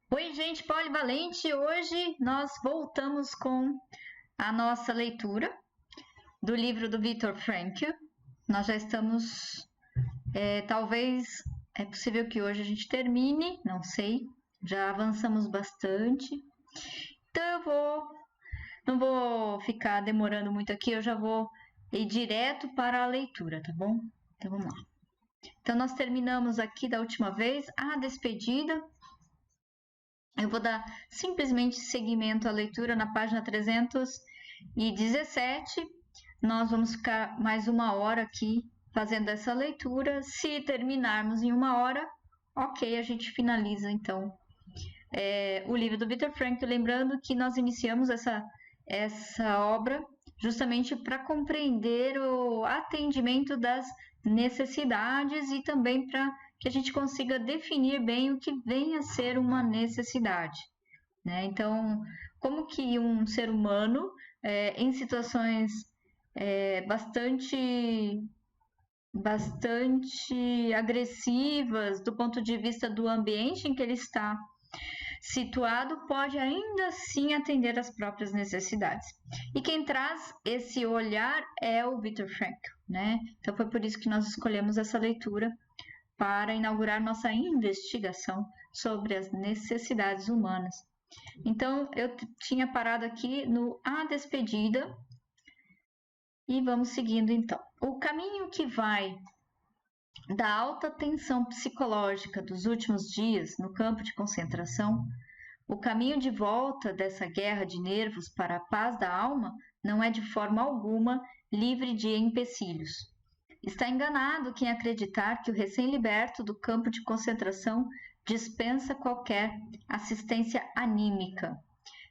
Oi, gente polivalente! Hoje nós voltamos com a nossa leitura do livro do Viktor Frankl. Nós já estamos, talvez, é possível que hoje a gente termine, não sei, já avançamos bastante. Então não vou ficar demorando muito aqui, eu já vou ir direto para a leitura, tá bom? Então vamos lá. Então nós terminamos aqui da última vez a despedida. Eu vou dar simplesmente seguimento à leitura na página 317. Nós vamos ficar mais 1 hora aqui fazendo essa leitura. Se terminarmos em 1 hora, ok, a gente finaliza então o livro do Viktor Frankl. Lembrando que nós iniciamos essa obra justamente para compreender o atendimento das necessidades e também para que a gente consiga definir bem o que vem a ser uma necessidade, né? Então, como que um ser humano, em situações bastante agressivas do ponto de vista do ambiente em que ele está situado, pode ainda assim atender às próprias necessidades. E quem traz esse olhar é o Viktor Frankl, né? Então foi por isso que nós escolhemos essa leitura para inaugurar nossa investigação sobre as necessidades humanas. Então, eu tinha parado aqui no A Despedida e vamos seguindo então. O caminho que vai da alta tensão psicológica dos últimos dias no campo de concentração, o caminho de volta dessa guerra de nervos para a paz da alma não é de forma alguma livre de empecilhos. Está enganado quem acreditar que o recém-liberto do campo de concentração dispensa qualquer assistência anímica.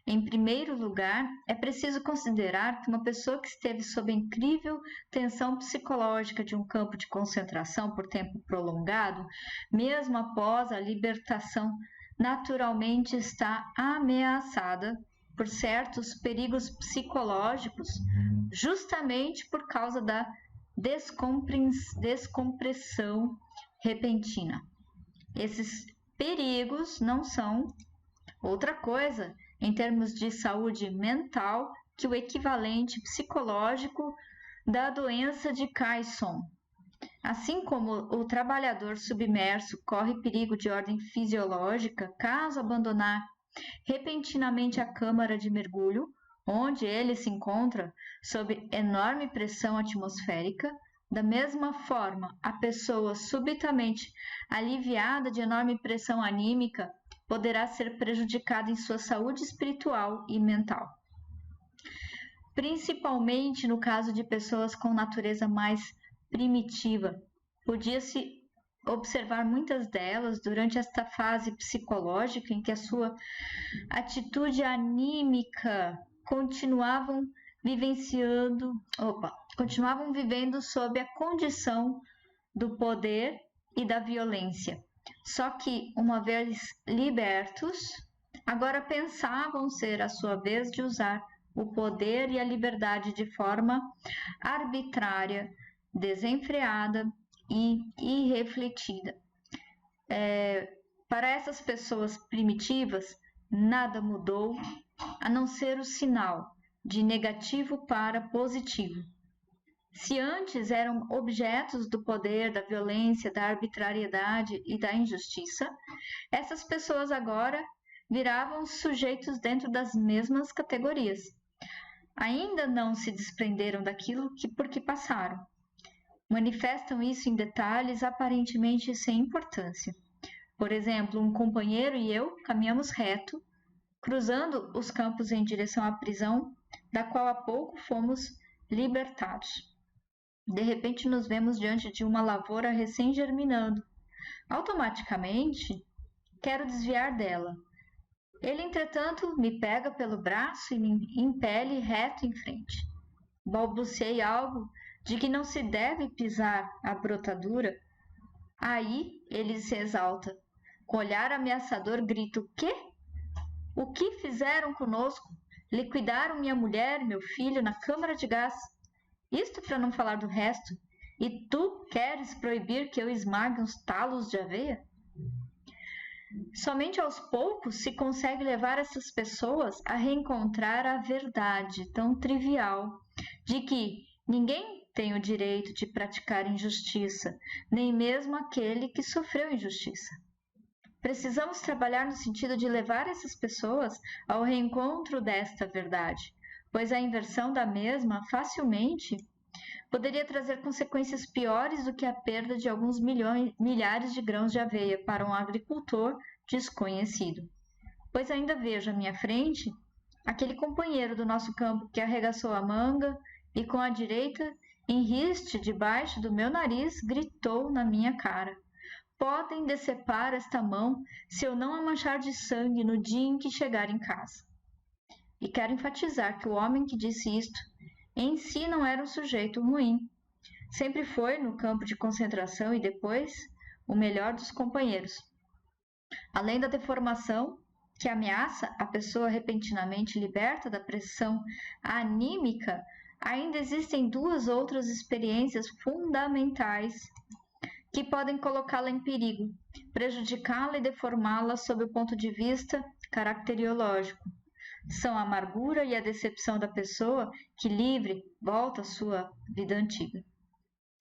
Em primeiro lugar, é preciso considerar que uma pessoa que esteve sob a incrível tensão psicológica de um campo de concentração por tempo prolongado, mesmo após a libertação, naturalmente está ameaçada por certos perigos psicológicos, justamente por causa da descompressão repentina. Esses perigos não são outra coisa, em termos de saúde mental, que o equivalente psicológico da doença de Caisson. Assim como o trabalhador submerso corre perigo de ordem fisiológica caso abandonar repentinamente a câmara de mergulho, onde ele se encontra sob enorme pressão atmosférica, da mesma forma, a pessoa subitamente aliviada de enorme pressão anímica poderá ser prejudicada em sua saúde espiritual e mental. Principalmente no caso de pessoas com natureza mais primitiva. Podia-se observar muitas delas durante esta fase psicológica em que a sua atitude anímica continuavam vivendo sob a condição do poder e da violência. Só que, uma vez libertos, agora pensavam ser a sua vez de usar o poder e a liberdade de forma arbitrária, desenfreada e irrefletida. Para essas pessoas primitivas, nada mudou a não ser o sinal de negativo para positivo. Se antes eram objetos do poder, da violência, da arbitrariedade e da injustiça, essas pessoas agora viravam sujeitos dentro das mesmas categorias. Ainda não se desprenderam daquilo por que passaram. Manifestam isso em detalhes aparentemente sem importância. Por exemplo, um companheiro e eu caminhamos reto, cruzando os campos em direção à prisão, da qual há pouco fomos libertados. De repente nos vemos diante de uma lavoura recém-germinando. Automaticamente, quero desviar dela. Ele, entretanto, me pega pelo braço e me impele reto em frente. Balbuciei algo de que não se deve pisar a brotadura. Aí ele se exalta. Com olhar ameaçador, grita: "O quê? O que fizeram conosco? Liquidaram minha mulher e meu filho na câmara de gás. Isto para não falar do resto. E tu queres proibir que eu esmague uns talos de aveia?" Somente aos poucos se consegue levar essas pessoas a reencontrar a verdade tão trivial de que ninguém tem o direito de praticar injustiça, nem mesmo aquele que sofreu injustiça. Precisamos trabalhar no sentido de levar essas pessoas ao reencontro desta verdade, pois a inversão da mesma facilmente poderia trazer consequências piores do que a perda de alguns milhares de grãos de aveia para um agricultor desconhecido. Pois ainda vejo à minha frente aquele companheiro do nosso campo que arregaçou a manga e com a direita em riste debaixo do meu nariz gritou na minha cara: podem decepar esta mão se eu não a manchar de sangue no dia em que chegar em casa. E quero enfatizar que o homem que disse isto em si não era um sujeito ruim. Sempre foi no campo de concentração e depois o melhor dos companheiros. Além da deformação que ameaça a pessoa repentinamente liberta da pressão anímica, ainda existem duas outras experiências fundamentais que podem colocá-la em perigo, prejudicá-la e deformá-la sob o ponto de vista caracteriológico. São a amargura e a decepção da pessoa que, livre, volta à sua vida antiga.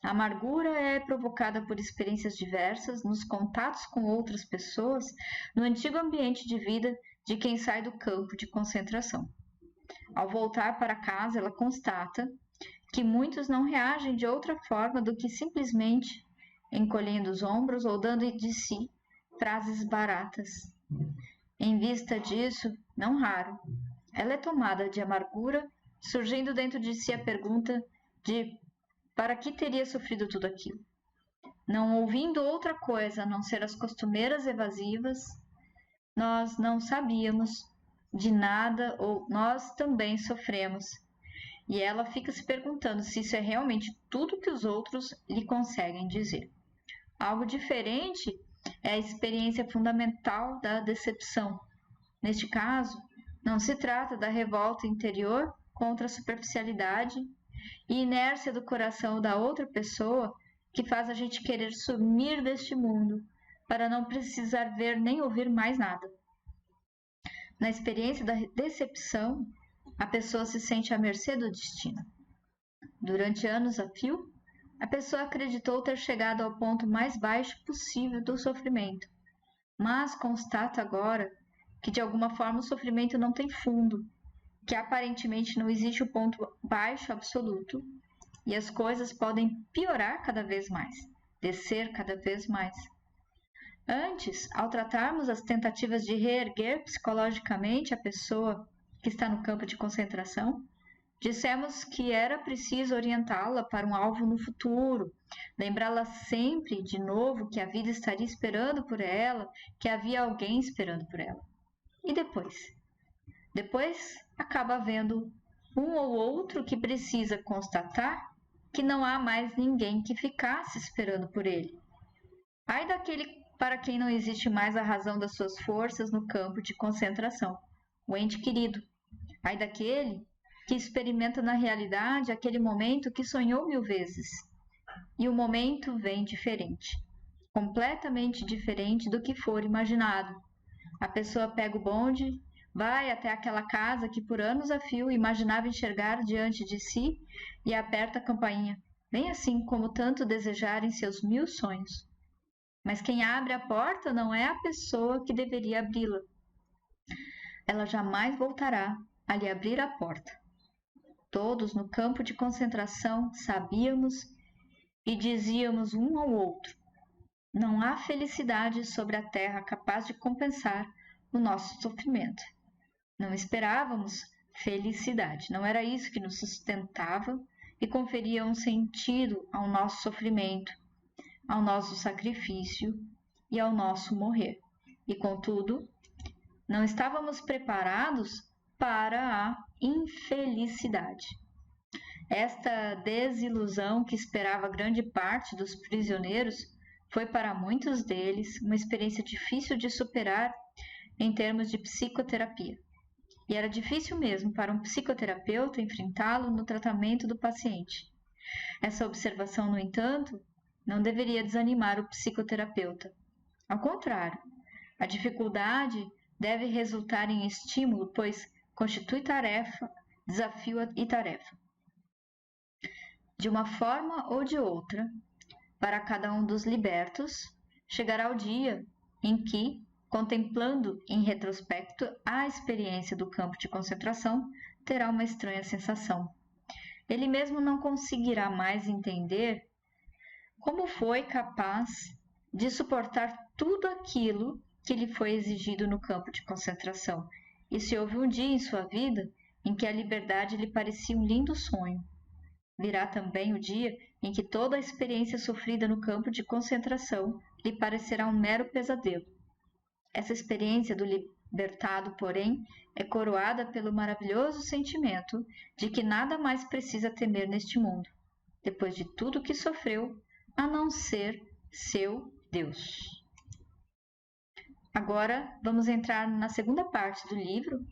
A amargura é provocada por experiências diversas nos contatos com outras pessoas no antigo ambiente de vida de quem sai do campo de concentração. Ao voltar para casa, ela constata que muitos não reagem de outra forma do que simplesmente encolhendo os ombros ou dando de si frases baratas. Em vista disso, não raro, ela é tomada de amargura, surgindo dentro de si a pergunta de para que teria sofrido tudo aquilo. Não ouvindo outra coisa a não ser as costumeiras evasivas, nós não sabíamos de nada ou nós também sofremos. E ela fica se perguntando se isso é realmente tudo que os outros lhe conseguem dizer. Algo diferente é a experiência fundamental da decepção. Neste caso, não se trata da revolta interior contra a superficialidade e inércia do coração da outra pessoa que faz a gente querer sumir deste mundo para não precisar ver nem ouvir mais nada. Na experiência da decepção, a pessoa se sente à mercê do destino. Durante anos a fio, a pessoa acreditou ter chegado ao ponto mais baixo possível do sofrimento, mas constata agora que de alguma forma o sofrimento não tem fundo, que aparentemente não existe o ponto baixo absoluto e as coisas podem piorar cada vez mais, descer cada vez mais. Antes, ao tratarmos as tentativas de reerguer psicologicamente a pessoa que está no campo de concentração, dissemos que era preciso orientá-la para um alvo no futuro, lembrá-la sempre de novo que a vida estaria esperando por ela, que havia alguém esperando por ela. E depois? Depois acaba havendo um ou outro que precisa constatar que não há mais ninguém que ficasse esperando por ele. Ai daquele para quem não existe mais a razão das suas forças no campo de concentração, o ente querido. Ai daquele que experimenta na realidade aquele momento que sonhou 1000 vezes. E o momento vem diferente, completamente diferente do que for imaginado. A pessoa pega o bonde, vai até aquela casa que por anos a fio imaginava enxergar diante de si e aperta a campainha, bem assim como tanto desejar em seus 1000 sonhos. Mas quem abre a porta não é a pessoa que deveria abri-la. Ela jamais voltará a lhe abrir a porta. Todos no campo de concentração sabíamos e dizíamos um ao outro: não há felicidade sobre a terra capaz de compensar o nosso sofrimento. Não esperávamos felicidade, não era isso que nos sustentava e conferia um sentido ao nosso sofrimento, ao nosso sacrifício e ao nosso morrer. E, contudo, não estávamos preparados para a infelicidade. Esta desilusão que esperava grande parte dos prisioneiros foi para muitos deles uma experiência difícil de superar em termos de psicoterapia. E era difícil mesmo para um psicoterapeuta enfrentá-lo no tratamento do paciente. Essa observação, no entanto, não deveria desanimar o psicoterapeuta. Ao contrário, A dificuldade deve resultar em estímulo, pois constitui tarefa, desafio e tarefa. De uma forma ou de outra, para cada um dos libertos, chegará o dia em que, contemplando em retrospecto a experiência do campo de concentração, terá uma estranha sensação. Ele mesmo não conseguirá mais entender como foi capaz de suportar tudo aquilo que lhe foi exigido no campo de concentração, e se houve um dia em sua vida em que a liberdade lhe parecia um lindo sonho. Virá também o dia em que toda a experiência sofrida no campo de concentração lhe parecerá um mero pesadelo. Essa experiência do libertado, porém, é coroada pelo maravilhoso sentimento de que nada mais precisa temer neste mundo, depois de tudo que sofreu, a não ser seu Deus. Agora vamos entrar na segunda parte do livro,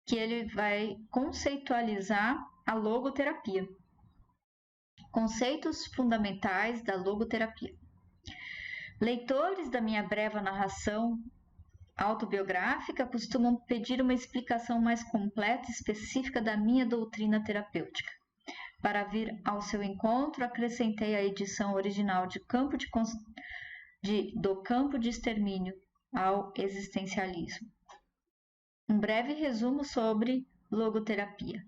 que ele vai conceitualizar a logoterapia. Conceitos fundamentais da logoterapia. Leitores da minha breve narração autobiográfica costumam pedir uma explicação mais completa e específica da minha doutrina terapêutica. Para vir ao seu encontro, acrescentei a edição original do campo de extermínio ao existencialismo. Um breve resumo sobre logoterapia.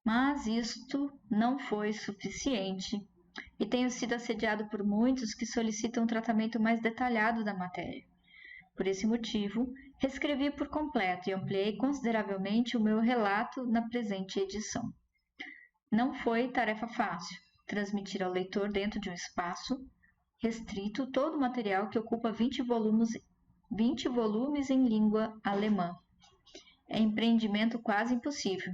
Mas isto não foi suficiente e tenho sido assediado por muitos que solicitam um tratamento mais detalhado da matéria. Por esse motivo, reescrevi por completo e ampliei consideravelmente o meu relato na presente edição. Não foi tarefa fácil transmitir ao leitor dentro de um espaço restrito todo o material que ocupa 20 volumes em língua alemã. É empreendimento quase impossível.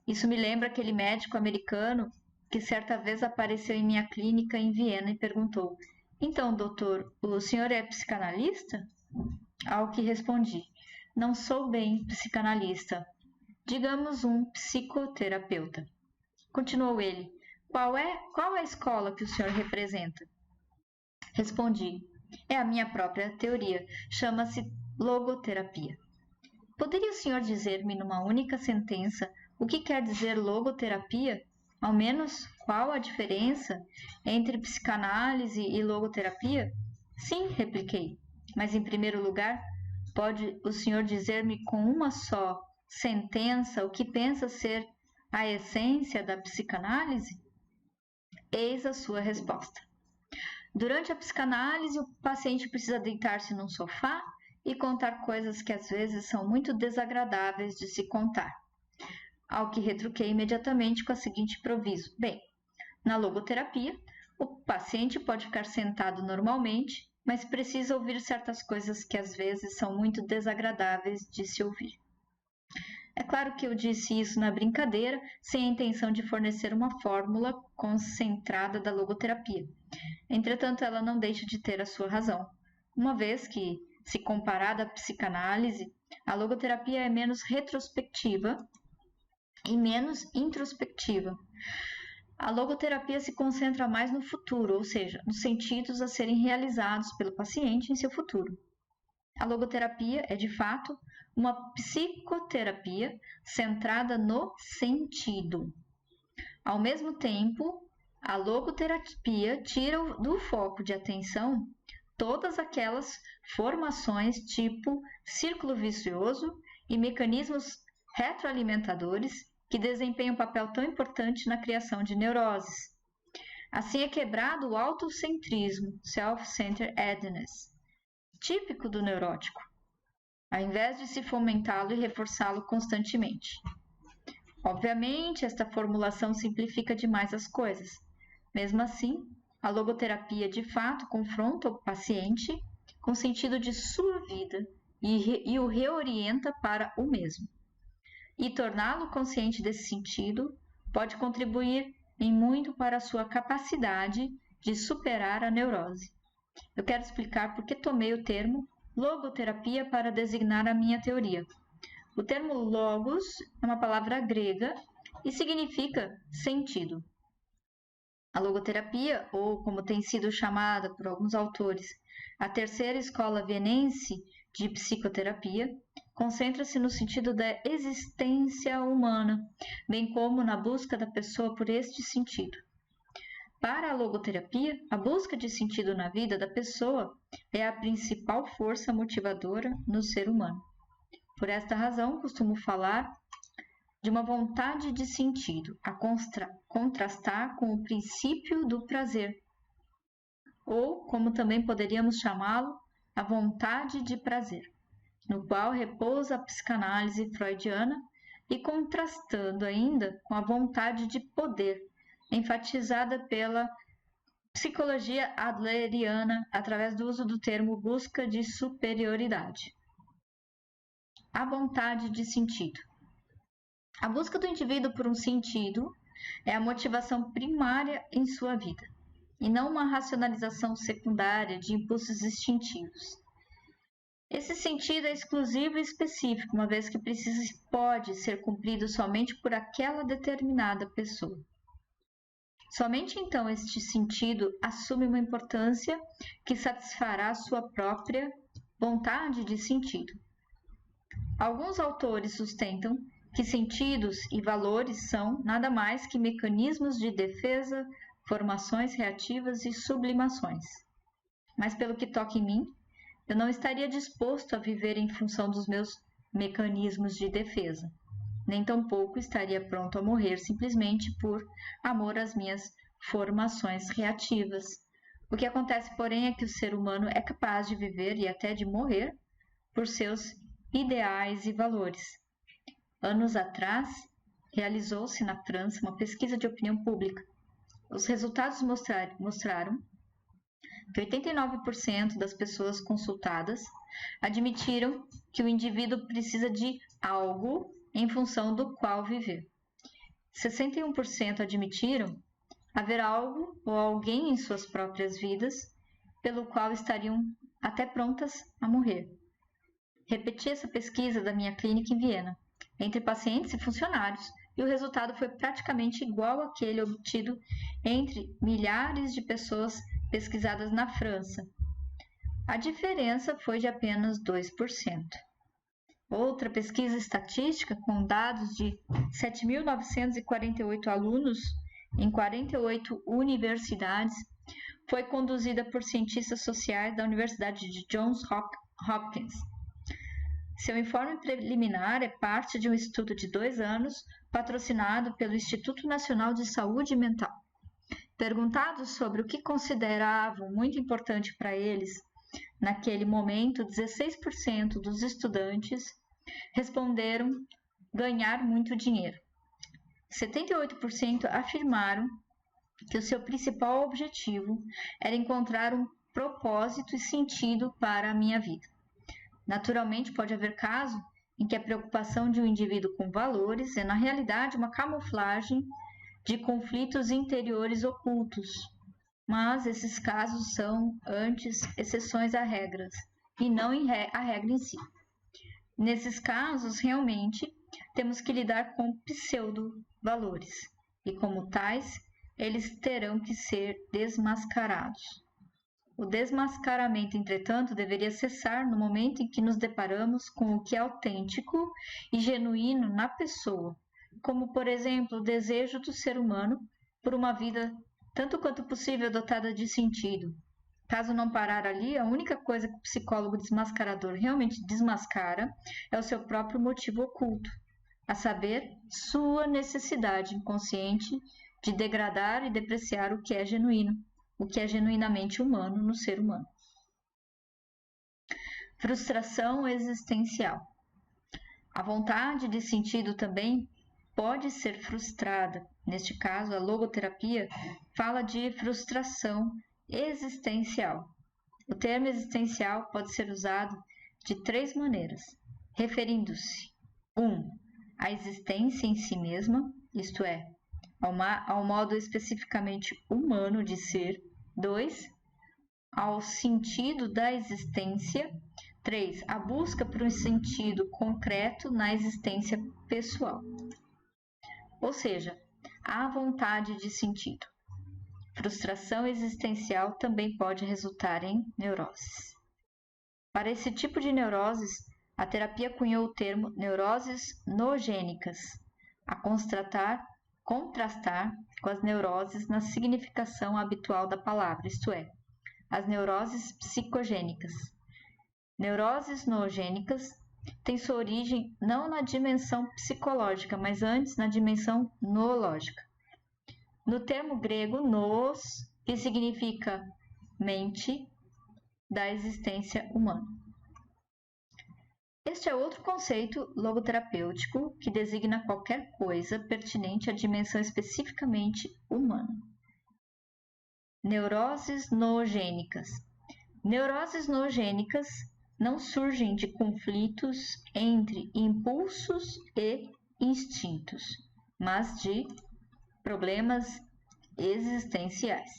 Isso me lembra aquele médico americano que certa vez apareceu em minha clínica em Viena e perguntou: "Então, doutor, o senhor é psicanalista?" Ao que respondi: "Não sou bem psicanalista. Digamos um psicoterapeuta." Continuou ele: Qual é a escola que o senhor representa?" Respondi: "É a minha própria teoria. Chama-se logoterapia." "Poderia o senhor dizer-me numa única sentença o que quer dizer logoterapia? Ao menos, qual a diferença entre psicanálise e logoterapia?" "Sim", repliquei. "Mas, em primeiro lugar, pode o senhor dizer-me com uma só sentença o que pensa ser a essência da psicanálise?" Eis a sua resposta. Durante a psicanálise, o paciente precisa deitar-se num sofá e contar coisas que às vezes são muito desagradáveis de se contar. Ao que retruquei imediatamente com o seguinte improviso: "Bem, na logoterapia, o paciente pode ficar sentado normalmente, mas precisa ouvir certas coisas que às vezes são muito desagradáveis de se ouvir." É claro que eu disse isso na brincadeira, sem a intenção de fornecer uma fórmula concentrada da logoterapia. Entretanto, ela não deixa de ter a sua razão, uma vez que, se comparada à psicanálise, a logoterapia é menos retrospectiva e menos introspectiva. A logoterapia se concentra mais no futuro, ou seja, nos sentidos a serem realizados pelo paciente em seu futuro. A logoterapia é, de fato, uma psicoterapia centrada no sentido. Ao mesmo tempo, a logoterapia tira do foco de atenção todas aquelas formações tipo círculo vicioso e mecanismos retroalimentadores que desempenham um papel tão importante na criação de neuroses. Assim é quebrado o autocentrismo, self-centeredness, típico do neurótico, ao invés de se fomentá-lo e reforçá-lo constantemente. Obviamente, esta formulação simplifica demais as coisas. Mesmo assim, a logoterapia de fato confronta o paciente com o sentido de sua vida e o reorienta para o mesmo. E torná-lo consciente desse sentido pode contribuir em muito para a sua capacidade de superar a neurose. Eu quero explicar por que tomei o termo logoterapia para designar a minha teoria. O termo logos é uma palavra grega e significa sentido. A logoterapia, ou como tem sido chamada por alguns autores, a terceira escola vienense de psicoterapia concentra-se no sentido da existência humana, bem como na busca da pessoa por este sentido. Para a logoterapia, a busca de sentido na vida da pessoa é a principal força motivadora no ser humano. Por esta razão, costumo falar de uma vontade de sentido, a contrastar com o princípio do prazer, ou, como também poderíamos chamá-lo, a vontade de prazer, no qual repousa a psicanálise freudiana e contrastando ainda com a vontade de poder, enfatizada pela psicologia adleriana através do uso do termo busca de superioridade. A vontade de sentido. A busca do indivíduo por um sentido é a motivação primária em sua vida, e não uma racionalização secundária de impulsos instintivos. Esse sentido é exclusivo e específico, uma vez que pode ser cumprido somente por aquela determinada pessoa. Somente então este sentido assume uma importância que satisfará sua própria vontade de sentido. Alguns autores sustentam que sentidos e valores são nada mais que mecanismos de defesa, formações reativas e sublimações. Mas pelo que toca em mim, eu não estaria disposto a viver em função dos meus mecanismos de defesa, nem tampouco estaria pronto a morrer simplesmente por amor às minhas formações reativas. O que acontece, porém, é que o ser humano é capaz de viver e até de morrer por seus ideais e valores. Anos atrás, realizou-se na França uma pesquisa de opinião pública. Os resultados mostraram que 89% das pessoas consultadas admitiram que o indivíduo precisa de algo em função do qual viver. 61% admitiram haver algo ou alguém em suas próprias vidas pelo qual estariam até prontas a morrer. Repeti essa pesquisa da minha clínica em Viena, entre pacientes e funcionários, e o resultado foi praticamente igual àquele obtido entre milhares de pessoas pesquisadas na França. A diferença foi de apenas 2%. Outra pesquisa estatística com dados de 7.948 alunos em 48 universidades foi conduzida por cientistas sociais da Universidade de Johns Hopkins. Seu informe preliminar é parte de um estudo de 2 anos patrocinado pelo Instituto Nacional de Saúde Mental. Perguntados sobre o que consideravam muito importante para eles, naquele momento, 16% dos estudantes responderam ganhar muito dinheiro. 78% afirmaram que o seu principal objetivo era encontrar um propósito e sentido para a minha vida. Naturalmente, pode haver caso em que a preocupação de um indivíduo com valores é, na realidade, uma camuflagem de conflitos interiores ocultos, mas esses casos são, antes, exceções a regras, e não a regra em si. Nesses casos, realmente, temos que lidar com pseudo-valores, e como tais, eles terão que ser desmascarados. O desmascaramento, entretanto, deveria cessar no momento em que nos deparamos com o que é autêntico e genuíno na pessoa, como, por exemplo, o desejo do ser humano por uma vida tanto quanto possível dotada de sentido. Caso não parar ali, a única coisa que o psicólogo desmascarador realmente desmascara é o seu próprio motivo oculto, a saber, sua necessidade inconsciente de degradar e depreciar o que é genuíno, o que é genuinamente humano no ser humano. Frustração existencial. A vontade de sentido também pode ser frustrada. Neste caso, a logoterapia fala de frustração existencial. O termo existencial pode ser usado de 3 maneiras, referindo-se 1. à existência em si mesma, isto é, ao modo especificamente humano de ser. 2. Ao sentido da existência. 3. A busca por um sentido concreto na existência pessoal. Ou seja, a vontade de sentido. Frustração existencial também pode resultar em neuroses. Para esse tipo de neuroses, a terapia cunhou o termo neuroses noogênicas, a contrastar com as neuroses na significação habitual da palavra, isto é, as neuroses psicogênicas. Neuroses noogênicas têm sua origem não na dimensão psicológica, mas antes na dimensão noológica. No termo grego nous, que significa mente da existência humana. Este é outro conceito logoterapêutico que designa qualquer coisa pertinente à dimensão especificamente humana. Neuroses noogênicas. Neuroses noogênicas não surgem de conflitos entre impulsos e instintos, mas de problemas existenciais.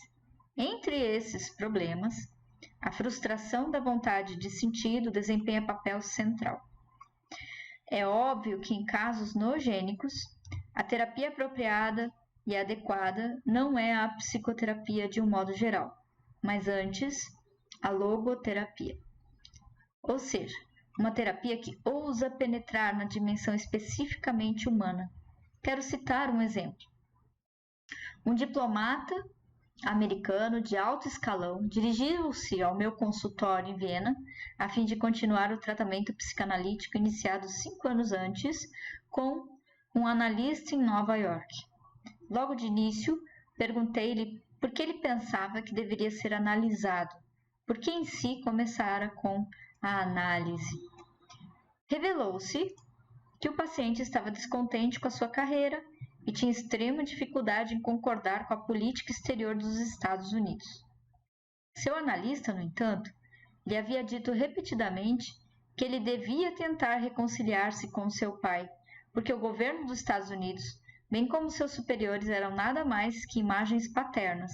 Entre esses problemas, a frustração da vontade de sentido desempenha papel central. É óbvio que em casos noogênicos, a terapia apropriada e adequada não é a psicoterapia de um modo geral, mas antes a logoterapia. Ou seja, uma terapia que ousa penetrar na dimensão especificamente humana. Quero citar um exemplo. Um diplomata americano de alto escalão dirigiu-se ao meu consultório em Viena a fim de continuar o tratamento psicanalítico iniciado 5 anos antes com um analista em Nova York. Logo de início, perguntei-lhe por que ele pensava que deveria ser analisado, por que em si começara com a análise. Revelou-se que o paciente estava descontente com a sua carreira e tinha extrema dificuldade em concordar com a política exterior dos Estados Unidos. Seu analista, no entanto, lhe havia dito repetidamente que ele devia tentar reconciliar-se com seu pai, porque o governo dos Estados Unidos, bem como seus superiores, eram nada mais que imagens paternas,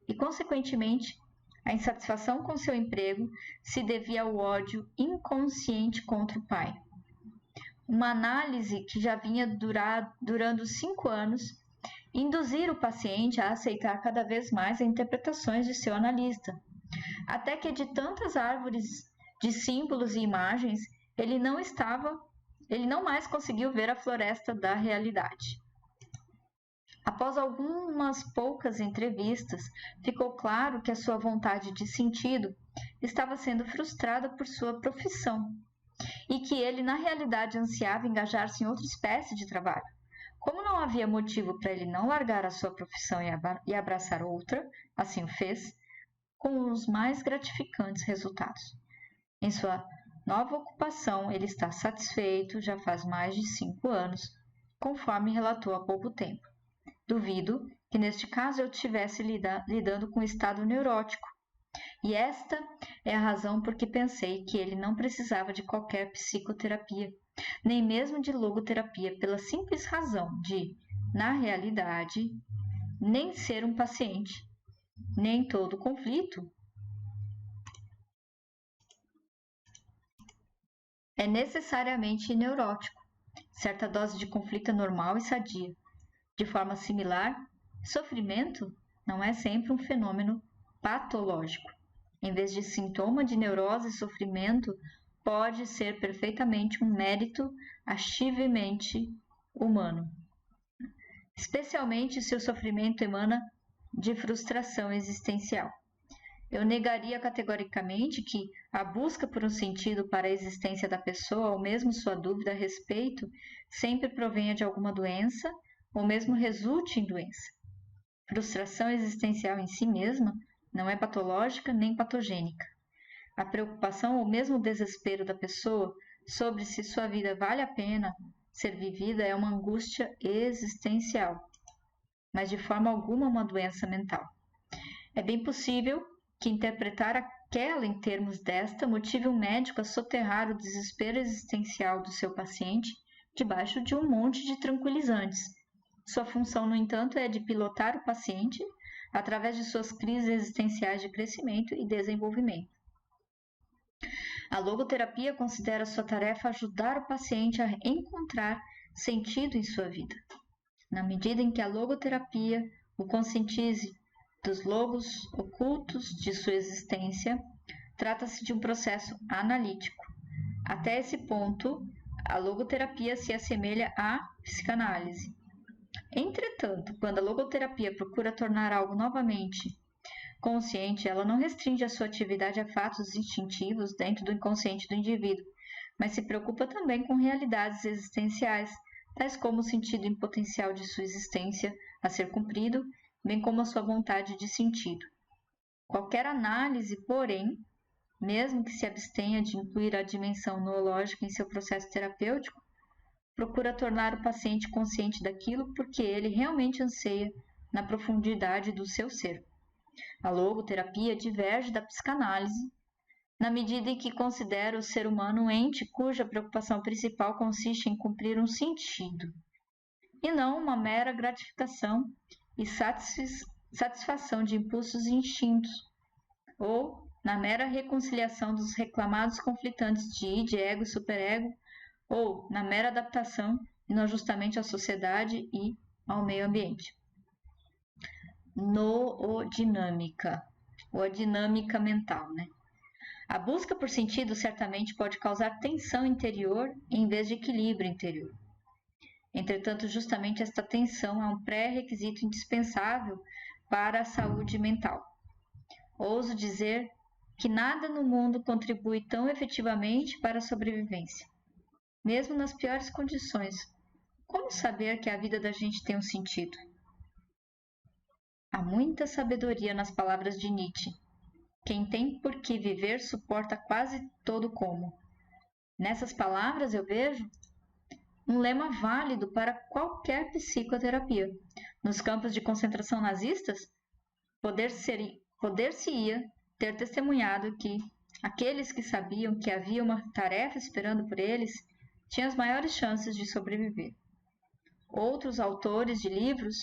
e, consequentemente, a insatisfação com seu emprego se devia ao ódio inconsciente contra o pai. Uma análise que já vinha durando 5 anos, induzir o paciente a aceitar cada vez mais as interpretações de seu analista, até que de tantas árvores de símbolos e imagens, ele não mais conseguiu ver a floresta da realidade. Após algumas poucas entrevistas, ficou claro que a sua vontade de sentido estava sendo frustrada por sua profissão e que ele, na realidade, ansiava engajar-se em outra espécie de trabalho. Como não havia motivo para ele não largar a sua profissão e abraçar outra, assim o fez, com os mais gratificantes resultados. Em sua nova ocupação, ele está satisfeito já faz mais de 5 anos, conforme relatou há pouco tempo. Duvido que neste caso eu estivesse lidando com um estado neurótico, e esta é a razão por que pensei que ele não precisava de qualquer psicoterapia, nem mesmo de logoterapia, pela simples razão de, na realidade, nem ser um paciente, nem todo conflito é necessariamente neurótico. Certa dose de conflito é normal e sadia. De forma similar, sofrimento não é sempre um fenômeno patológico. Em vez de sintoma de neurose, sofrimento pode ser perfeitamente um mérito ativamente humano, especialmente se o sofrimento emana de frustração existencial. Eu negaria categoricamente que a busca por um sentido para a existência da pessoa, ou mesmo sua dúvida a respeito, sempre provenha de alguma doença, ou mesmo resulte em doença. Frustração existencial em si mesma não é patológica nem patogênica. A preocupação ou mesmo o desespero da pessoa sobre se sua vida vale a pena ser vivida é uma angústia existencial, mas de forma alguma uma doença mental. É bem possível que interpretar aquela em termos desta motive um médico a soterrar o desespero existencial do seu paciente debaixo de um monte de tranquilizantes. Sua função, no entanto, é de pilotar o paciente através de suas crises existenciais de crescimento e desenvolvimento. A logoterapia considera sua tarefa ajudar o paciente a encontrar sentido em sua vida. Na medida em que a logoterapia o conscientize dos logos ocultos de sua existência, trata-se de um processo analítico. Até esse ponto, a logoterapia se assemelha à psicanálise. Entretanto, quando a logoterapia procura tornar algo novamente consciente, ela não restringe a sua atividade a fatos instintivos dentro do inconsciente do indivíduo, mas se preocupa também com realidades existenciais, tais como o sentido em potencial de sua existência a ser cumprido, bem como a sua vontade de sentido. Qualquer análise, porém, mesmo que se abstenha de incluir a dimensão noológica em seu processo terapêutico, procura tornar o paciente consciente daquilo porque ele realmente anseia na profundidade do seu ser. A logoterapia diverge da psicanálise na medida em que considera o ser humano um ente cuja preocupação principal consiste em cumprir um sentido, e não uma mera gratificação e satisfação de impulsos e instintos, ou na mera reconciliação dos reclamados conflitantes de id, ego e superego, ou na mera adaptação e no ajustamento à sociedade e ao meio ambiente. Noodinâmica, ou a dinâmica mental, né? A busca por sentido certamente pode causar tensão interior em vez de equilíbrio interior. Entretanto, justamente esta tensão é um pré-requisito indispensável para a saúde mental. Ouso dizer que nada no mundo contribui tão efetivamente para a sobrevivência. Mesmo nas piores condições, como saber que a vida da gente tem um sentido? Há muita sabedoria nas palavras de Nietzsche. Quem tem por que viver suporta quase todo como. Nessas palavras eu vejo um lema válido para qualquer psicoterapia. Nos campos de concentração nazistas, poder-se-ia ter testemunhado que aqueles que sabiam que havia uma tarefa esperando por eles tinham as maiores chances de sobreviver. Outros autores de livros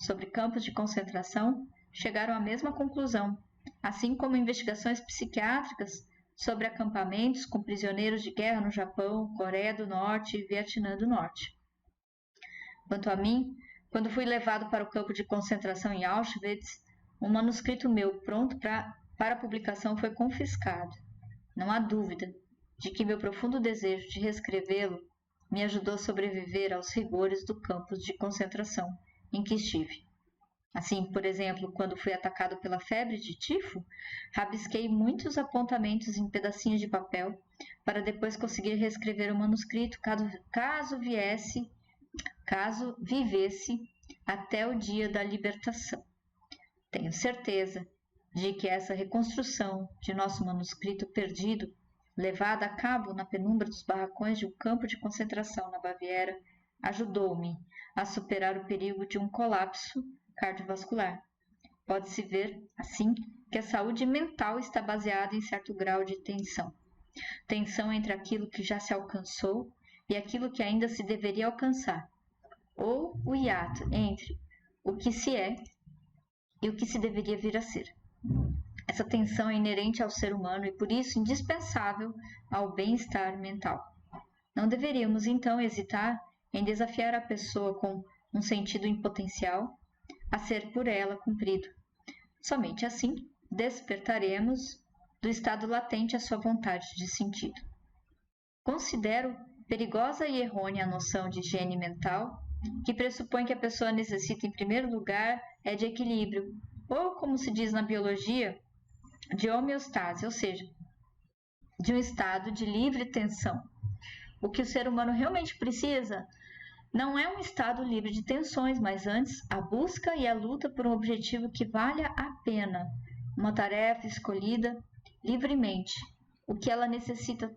sobre campos de concentração chegaram à mesma conclusão, assim como investigações psiquiátricas sobre acampamentos com prisioneiros de guerra no Japão, Coreia do Norte e Vietnã do Norte. Quanto a mim, quando fui levado para o campo de concentração em Auschwitz, um manuscrito meu pronto para publicação foi confiscado. Não há dúvida de que meu profundo desejo de reescrevê-lo me ajudou a sobreviver aos rigores do campo de concentração em que estive. Assim, por exemplo, quando fui atacado pela febre de tifo, rabisquei muitos apontamentos em pedacinhos de papel para depois conseguir reescrever o manuscrito caso vivesse até o dia da libertação. Tenho certeza de que essa reconstrução de nosso manuscrito perdido, levada a cabo na penumbra dos barracões de um campo de concentração na Baviera, ajudou-me a superar o perigo de um colapso cardiovascular. Pode-se ver, assim, que a saúde mental está baseada em certo grau de tensão. Tensão entre aquilo que já se alcançou e aquilo que ainda se deveria alcançar, ou o hiato entre o que se é e o que se deveria vir a ser. Essa tensão é inerente ao ser humano e, por isso, indispensável ao bem-estar mental. Não deveríamos, então, hesitar em desafiar a pessoa com um sentido em potencial a ser por ela cumprido. Somente assim despertaremos do estado latente a sua vontade de sentido. Considero perigosa e errônea a noção de higiene mental, que pressupõe que a pessoa necessita, em primeiro lugar, de equilíbrio, ou, como se diz na biologia, de homeostase, ou seja, de um estado de livre tensão. O que o ser humano realmente precisa não é um estado livre de tensões, mas antes a busca e a luta por um objetivo que valha a pena, uma tarefa escolhida livremente. O que ela necessita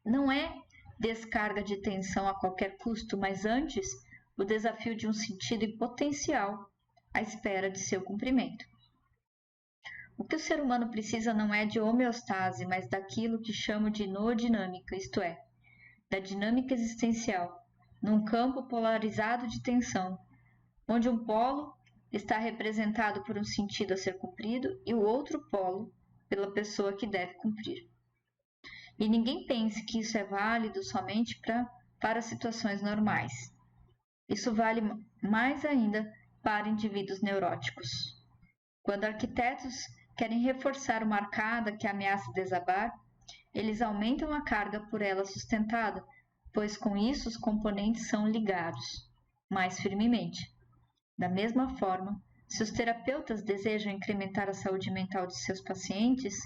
não é descarga de tensão a qualquer custo, mas antes o desafio de um sentido e potencial à espera de seu cumprimento. O que o ser humano precisa não é de homeostase, mas daquilo que chamo de noodinâmica, isto é, da dinâmica existencial, num campo polarizado de tensão, onde um polo está representado por um sentido a ser cumprido e o outro polo pela pessoa que deve cumprir. E ninguém pense que isso é válido somente para situações normais. Isso vale mais ainda para indivíduos neuróticos. Quando arquitetos querem reforçar uma arcada que ameaça desabar, eles aumentam a carga por ela sustentada, pois com isso os componentes são ligados mais firmemente. Da mesma forma, se os terapeutas desejam incrementar a saúde mental de seus pacientes,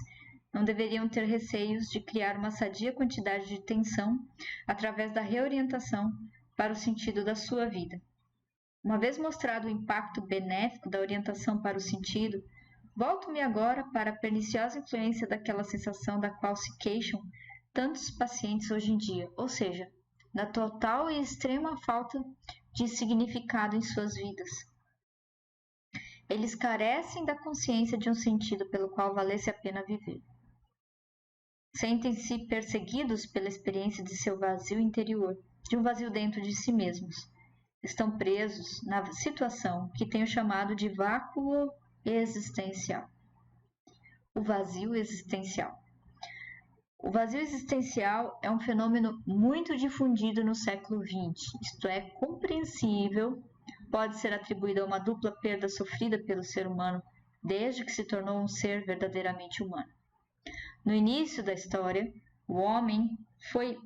não deveriam ter receios de criar uma sadia quantidade de tensão através da reorientação para o sentido da sua vida. Uma vez mostrado o impacto benéfico da orientação para o sentido, volto-me agora para a perniciosa influência daquela sensação da qual se queixam tantos pacientes hoje em dia, ou seja, da total e extrema falta de significado em suas vidas. Eles carecem da consciência de um sentido pelo qual valesse a pena viver. Sentem-se perseguidos pela experiência de seu vazio interior, de um vazio dentro de si mesmos. Estão presos na situação que tenho chamado de vácuo existencial. O vazio existencial. O vazio existencial é um fenômeno muito difundido no século XX, isto é, compreensível, pode ser atribuído a uma dupla perda sofrida pelo ser humano desde que se tornou um ser verdadeiramente humano. No início da história, o homem foi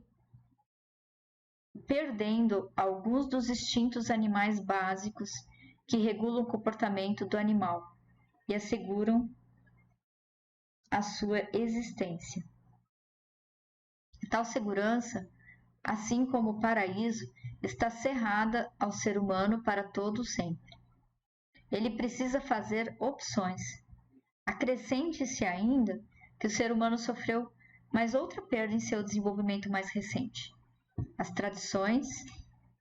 perdendo alguns dos instintos animais básicos que regulam o comportamento do animal e asseguram a sua existência. Tal segurança, assim como o paraíso, está cerrada ao ser humano para todo sempre. Ele precisa fazer opções. Acrescente-se ainda que o ser humano sofreu mais outra perda em seu desenvolvimento mais recente. As tradições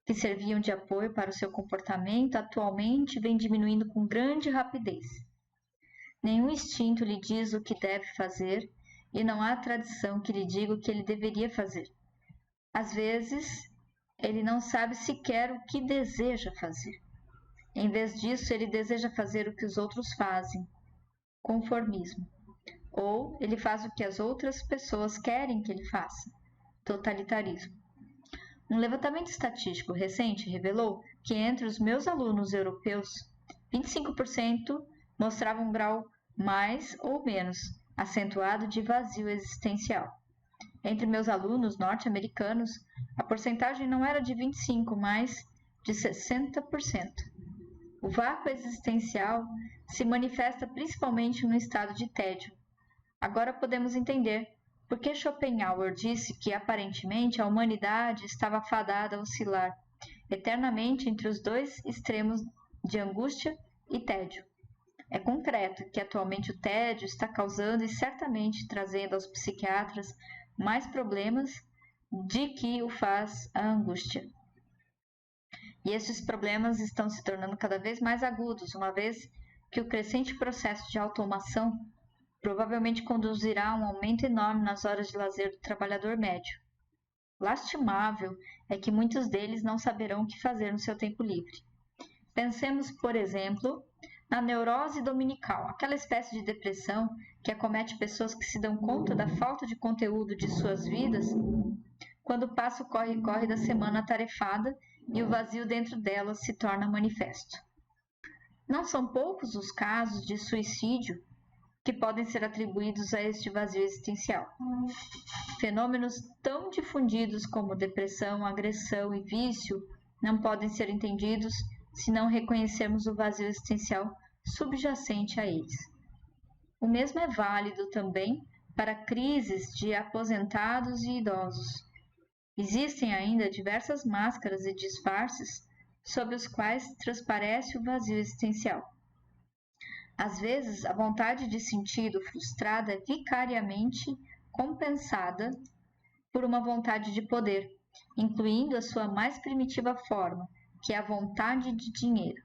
que serviam de apoio para o seu comportamento atualmente vêm diminuindo com grande rapidez. Nenhum instinto lhe diz o que deve fazer e não há tradição que lhe diga o que ele deveria fazer. Às vezes, ele não sabe sequer o que deseja fazer. Em vez disso, ele deseja fazer o que os outros fazem, conformismo. Ou ele faz o que as outras pessoas querem que ele faça, totalitarismo. Um levantamento estatístico recente revelou que entre os meus alunos europeus, 25% mostravam um grau mais ou menos acentuado de vazio existencial. Entre meus alunos norte-americanos, a porcentagem não era de 25%, mas de 60%. O vácuo existencial se manifesta principalmente no estado de tédio. Agora podemos entender por que Schopenhauer disse que, aparentemente, a humanidade estava fadada a oscilar eternamente entre os dois extremos de angústia e tédio. É concreto que atualmente o tédio está causando e certamente trazendo aos psiquiatras mais problemas de que o faz a angústia. E esses problemas estão se tornando cada vez mais agudos, uma vez que o crescente processo de automação provavelmente conduzirá a um aumento enorme nas horas de lazer do trabalhador médio. Lastimável é que muitos deles não saberão o que fazer no seu tempo livre. Pensemos, por exemplo, na neurose dominical, aquela espécie de depressão que acomete pessoas que se dão conta da falta de conteúdo de suas vidas quando passa o corre-corre da semana atarefada e o vazio dentro delas se torna manifesto. Não são poucos os casos de suicídio que podem ser atribuídos a este vazio existencial. Fenômenos tão difundidos como depressão, agressão e vício não podem ser entendidos se não reconhecermos o vazio existencial subjacente a eles. O mesmo é válido também para crises de aposentados e idosos. Existem ainda diversas máscaras e disfarces sob os quais transparece o vazio existencial. Às vezes, a vontade de sentido frustrada é vicariamente compensada por uma vontade de poder, incluindo a sua mais primitiva forma, que é a vontade de dinheiro.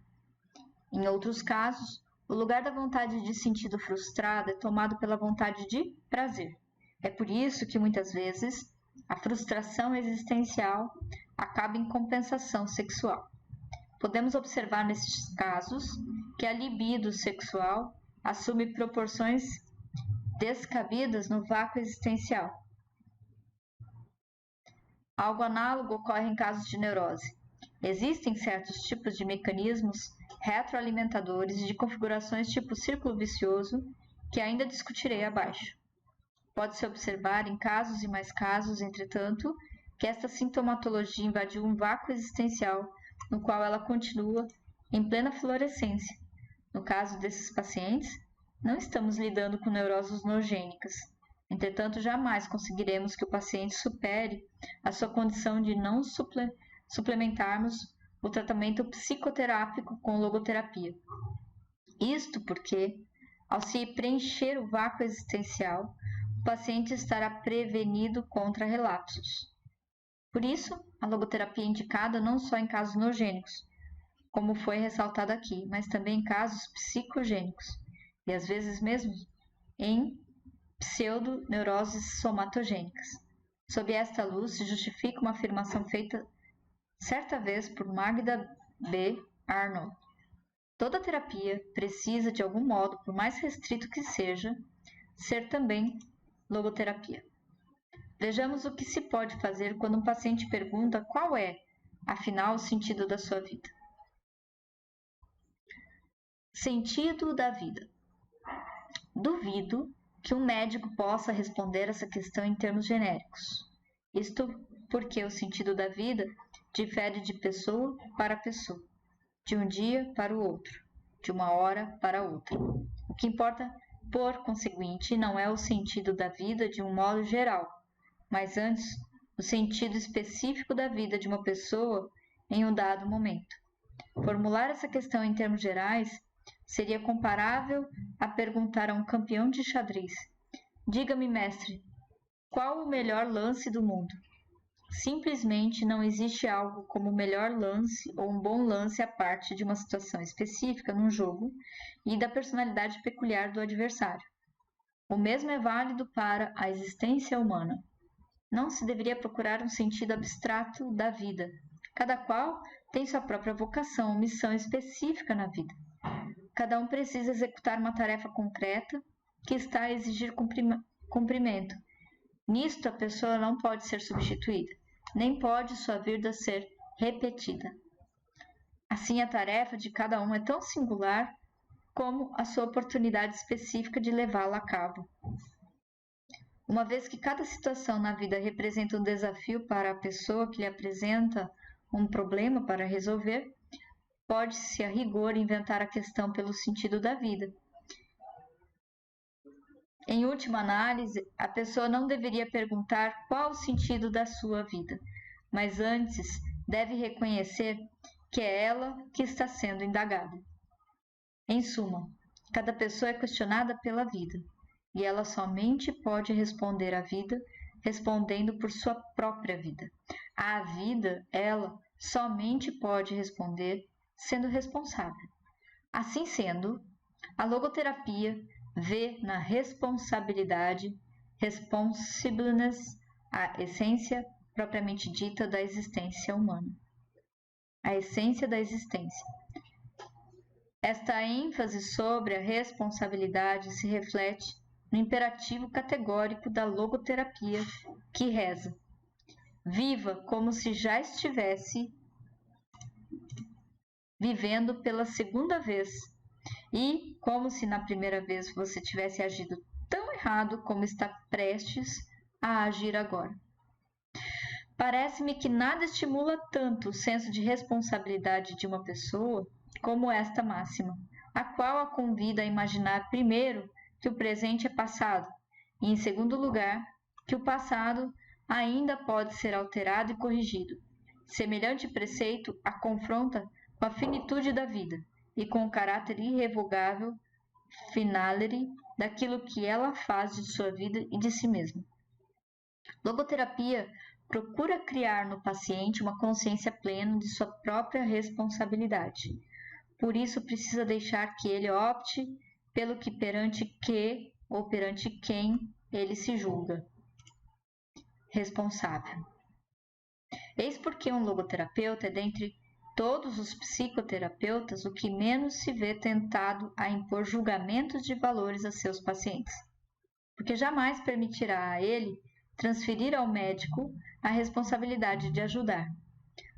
Em outros casos, o lugar da vontade de sentido frustrada é tomado pela vontade de prazer. É por isso que, muitas vezes, a frustração existencial acaba em compensação sexual. Podemos observar nesses casos que a libido sexual assume proporções descabidas no vácuo existencial. Algo análogo ocorre em casos de neurose. Existem certos tipos de mecanismos retroalimentadores de configurações tipo círculo vicioso que ainda discutirei abaixo. Pode-se observar em casos e mais casos, entretanto, que esta sintomatologia invadiu um vácuo existencial no qual ela continua em plena florescência. No caso desses pacientes, não estamos lidando com neuroses nogênicas. Entretanto, jamais conseguiremos que o paciente supere a sua condição de não suplementarmos o tratamento psicoterápico com logoterapia. Isto porque, ao se preencher o vácuo existencial, o paciente estará prevenido contra relapsos. Por isso, a logoterapia é indicada não só em casos nogênicos, como foi ressaltado aqui, mas também em casos psicogênicos, e às vezes mesmo em pseudoneuroses somatogênicas. Sob esta luz, se justifica uma afirmação feita certa vez por Magda B. Arnold. Toda terapia precisa, de algum modo, por mais restrito que seja, ser também logoterapia. Vejamos o que se pode fazer quando um paciente pergunta qual é, afinal, o sentido da sua vida. Sentido da vida. Duvido que um médico possa responder essa questão em termos genéricos. Isto porque o sentido da vida difere de pessoa para pessoa, de um dia para o outro, de uma hora para outra. O que importa, por conseguinte, não é o sentido da vida de um modo geral, mas antes o sentido específico da vida de uma pessoa em um dado momento. Formular essa questão em termos gerais seria comparável a perguntar a um campeão de xadrez: diga-me, mestre, qual o melhor lance do mundo? Simplesmente não existe algo como o melhor lance ou um bom lance à parte de uma situação específica num jogo e da personalidade peculiar do adversário. O mesmo é válido para a existência humana. Não se deveria procurar um sentido abstrato da vida. Cada qual tem sua própria vocação ou missão específica na vida. Cada um precisa executar uma tarefa concreta que está a exigir cumprimento. Nisto, a pessoa não pode ser substituída, nem pode sua vida ser repetida. Assim, a tarefa de cada um é tão singular como a sua oportunidade específica de levá-la a cabo. Uma vez que cada situação na vida representa um desafio para a pessoa que lhe apresenta um problema para resolver, pode-se, a rigor, inventar a questão pelo sentido da vida. Em última análise, a pessoa não deveria perguntar qual o sentido da sua vida, mas antes deve reconhecer que é ela que está sendo indagada. Em suma, cada pessoa é questionada pela vida, e ela somente pode responder à vida respondendo por sua própria vida. À vida, ela somente pode responder sendo responsável. Assim sendo, a logoterapia vê na responsabilidade, responsibleness, a essência propriamente dita da existência humana. A essência da existência. Esta ênfase sobre a responsabilidade se reflete no imperativo categórico da logoterapia, que reza: viva como se já estivesse vivendo pela segunda vez, e como se na primeira vez você tivesse agido tão errado como está prestes a agir agora. Parece-me que nada estimula tanto o senso de responsabilidade de uma pessoa como esta máxima, a qual a convida a imaginar, primeiro, que o presente é passado, e, em segundo lugar, que o passado ainda pode ser alterado e corrigido. Semelhante preceito a confronta com a finitude da vida e com o caráter irrevogável finality daquilo que ela faz de sua vida e de si mesma. Logoterapia procura criar no paciente uma consciência plena de sua própria responsabilidade. Por isso, precisa deixar que ele opte pelo que perante que ou perante quem ele se julga responsável. Eis porque um logoterapeuta é, dentre todos os psicoterapeutas, o que menos se vê tentado a impor julgamentos de valores a seus pacientes, porque jamais permitirá a ele transferir ao médico a responsabilidade de ajudar.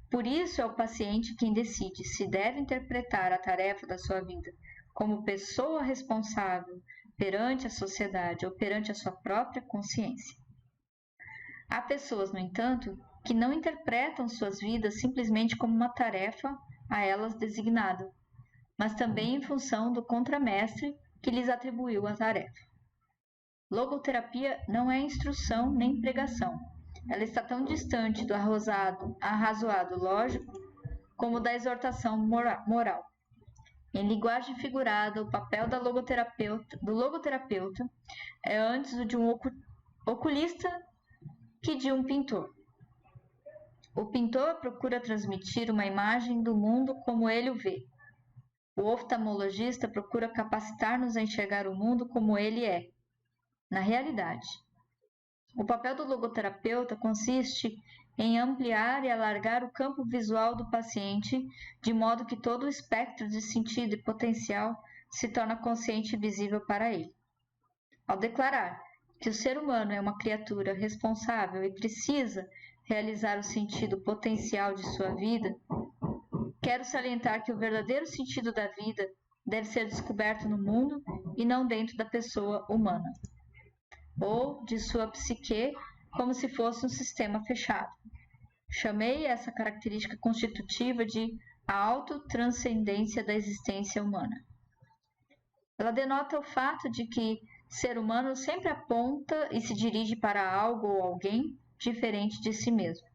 Por isso é o paciente quem decide se deve interpretar a tarefa da sua vida como pessoa responsável perante a sociedade ou perante a sua própria consciência. Há pessoas, no entanto, que não interpretam suas vidas simplesmente como uma tarefa a elas designada, mas também em função do contramestre que lhes atribuiu a tarefa. Logoterapia não é instrução nem pregação. Ela está tão distante do arrazoado lógico como da exortação moral. Em linguagem figurada, o papel do logoterapeuta é antes o de um oculista que de um pintor. O pintor procura transmitir uma imagem do mundo como ele o vê. O oftalmologista procura capacitar-nos a enxergar o mundo como ele é, na realidade. O papel do logoterapeuta consiste em ampliar e alargar o campo visual do paciente, de modo que todo o espectro de sentido e potencial se torna consciente e visível para ele. Ao declarar que o ser humano é uma criatura responsável e precisa realizar o sentido potencial de sua vida, quero salientar que o verdadeiro sentido da vida deve ser descoberto no mundo e não dentro da pessoa humana, ou de sua psique, como se fosse um sistema fechado. Chamei essa característica constitutiva de a autotranscendência da existência humana. Ela denota o fato de que ser humano sempre aponta e se dirige para algo ou alguém diferente de si mesmo,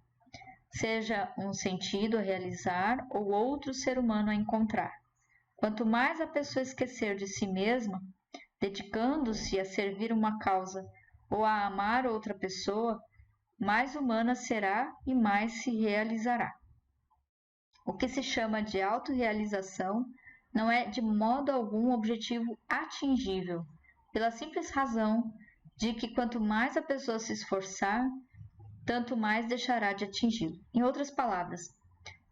seja um sentido a realizar ou outro ser humano a encontrar. Quanto mais a pessoa esquecer de si mesma, dedicando-se a servir uma causa ou a amar outra pessoa, mais humana será e mais se realizará. O que se chama de autorrealização não é de modo algum objetivo atingível, pela simples razão de que quanto mais a pessoa se esforçar, tanto mais deixará de atingi-lo. Em outras palavras,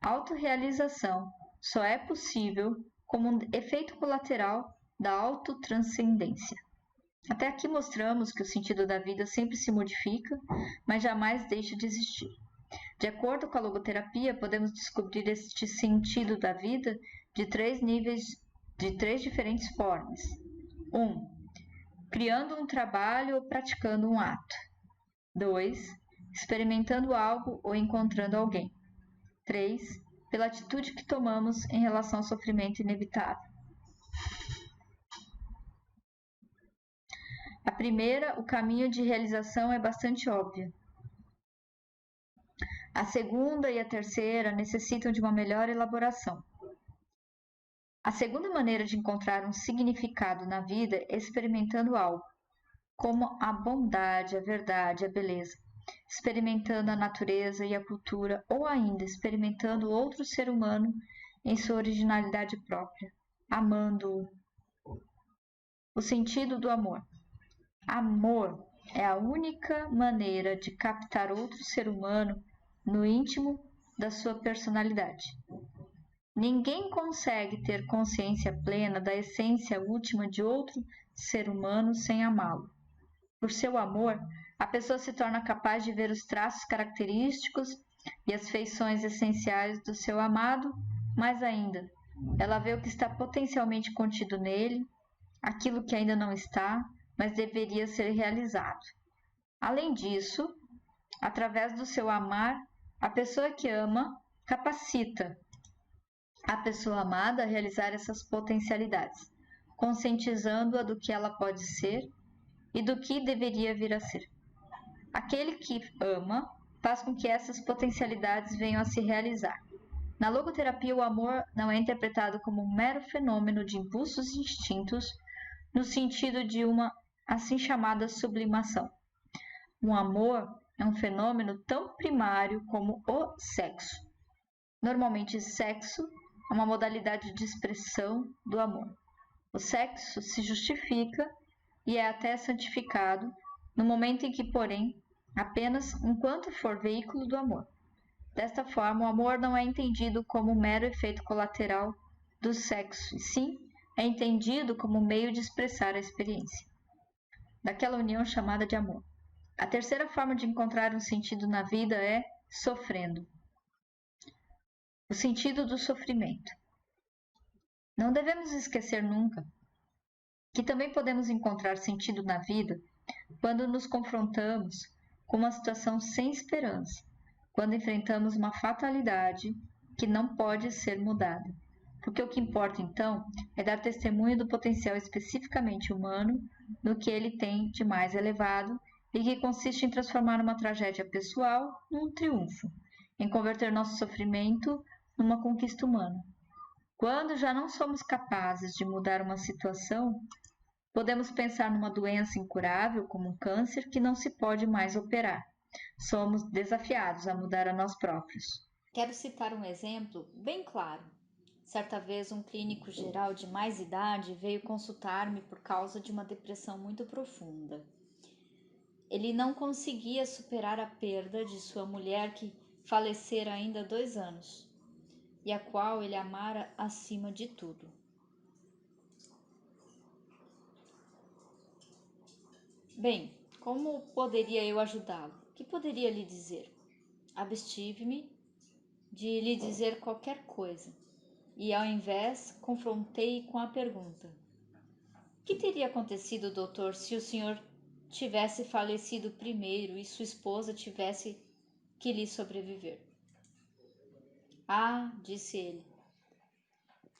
a autorrealização só é possível como um efeito colateral da autotranscendência. Até aqui mostramos que o sentido da vida sempre se modifica, mas jamais deixa de existir. De acordo com a logoterapia, podemos descobrir este sentido da vida de três diferentes formas. 1. Criando um trabalho ou praticando um ato. 2. Experimentando algo ou encontrando alguém. 3. Pela atitude que tomamos em relação ao sofrimento inevitável. A primeira, o caminho de realização é bastante óbvio. A segunda e a terceira necessitam de uma melhor elaboração. A segunda maneira de encontrar um significado na vida é experimentando algo, como a bondade, a verdade, a beleza, experimentando a natureza e a cultura, ou ainda experimentando outro ser humano em sua originalidade própria, amando-o. O sentido do amor. Amor é a única maneira de captar outro ser humano no íntimo da sua personalidade. Ninguém consegue ter consciência plena da essência última de outro ser humano sem amá-lo. Por seu amor, a pessoa se torna capaz de ver os traços característicos e as feições essenciais do seu amado, mais ainda, ela vê o que está potencialmente contido nele, aquilo que ainda não está, mas deveria ser realizado. Além disso, através do seu amar, a pessoa que ama capacita a pessoa amada a realizar essas potencialidades, conscientizando-a do que ela pode ser e do que deveria vir a ser. Aquele que ama faz com que essas potencialidades venham a se realizar. Na logoterapia, o amor não é interpretado como um mero fenômeno de impulsos e instintos, no sentido de uma assim chamada sublimação. O amor é um fenômeno tão primário como o sexo. Normalmente, sexo é uma modalidade de expressão do amor. O sexo se justifica e é até santificado no momento em que, porém, apenas enquanto for veículo do amor. Desta forma, o amor não é entendido como um mero efeito colateral do sexo, e sim é entendido como um meio de expressar a experiência daquela união chamada de amor. A terceira forma de encontrar um sentido na vida é sofrendo. O sentido do sofrimento. Não devemos esquecer nunca que também podemos encontrar sentido na vida quando nos confrontamos com uma situação sem esperança, quando enfrentamos uma fatalidade que não pode ser mudada. Porque o que importa então é dar testemunho do potencial especificamente humano, no que ele tem de mais elevado e que consiste em transformar uma tragédia pessoal num triunfo, em converter nosso sofrimento numa conquista humana. Quando já não somos capazes de mudar uma situação, podemos pensar numa doença incurável, como um câncer, que não se pode mais operar. Somos desafiados a mudar a nós próprios. Quero citar um exemplo bem claro. Certa vez, um clínico geral de mais idade veio consultar-me por causa de uma depressão muito profunda. Ele não conseguia superar a perda de sua mulher que falecera ainda há 2 anos e a qual ele amara acima de tudo. Bem, como poderia eu ajudá-lo? O que poderia lhe dizer? Abstive-me de lhe dizer qualquer coisa e, ao invés, confrontei com a pergunta: o que teria acontecido, doutor, se o senhor tivesse falecido primeiro e sua esposa tivesse que lhe sobreviver? Ah, disse ele,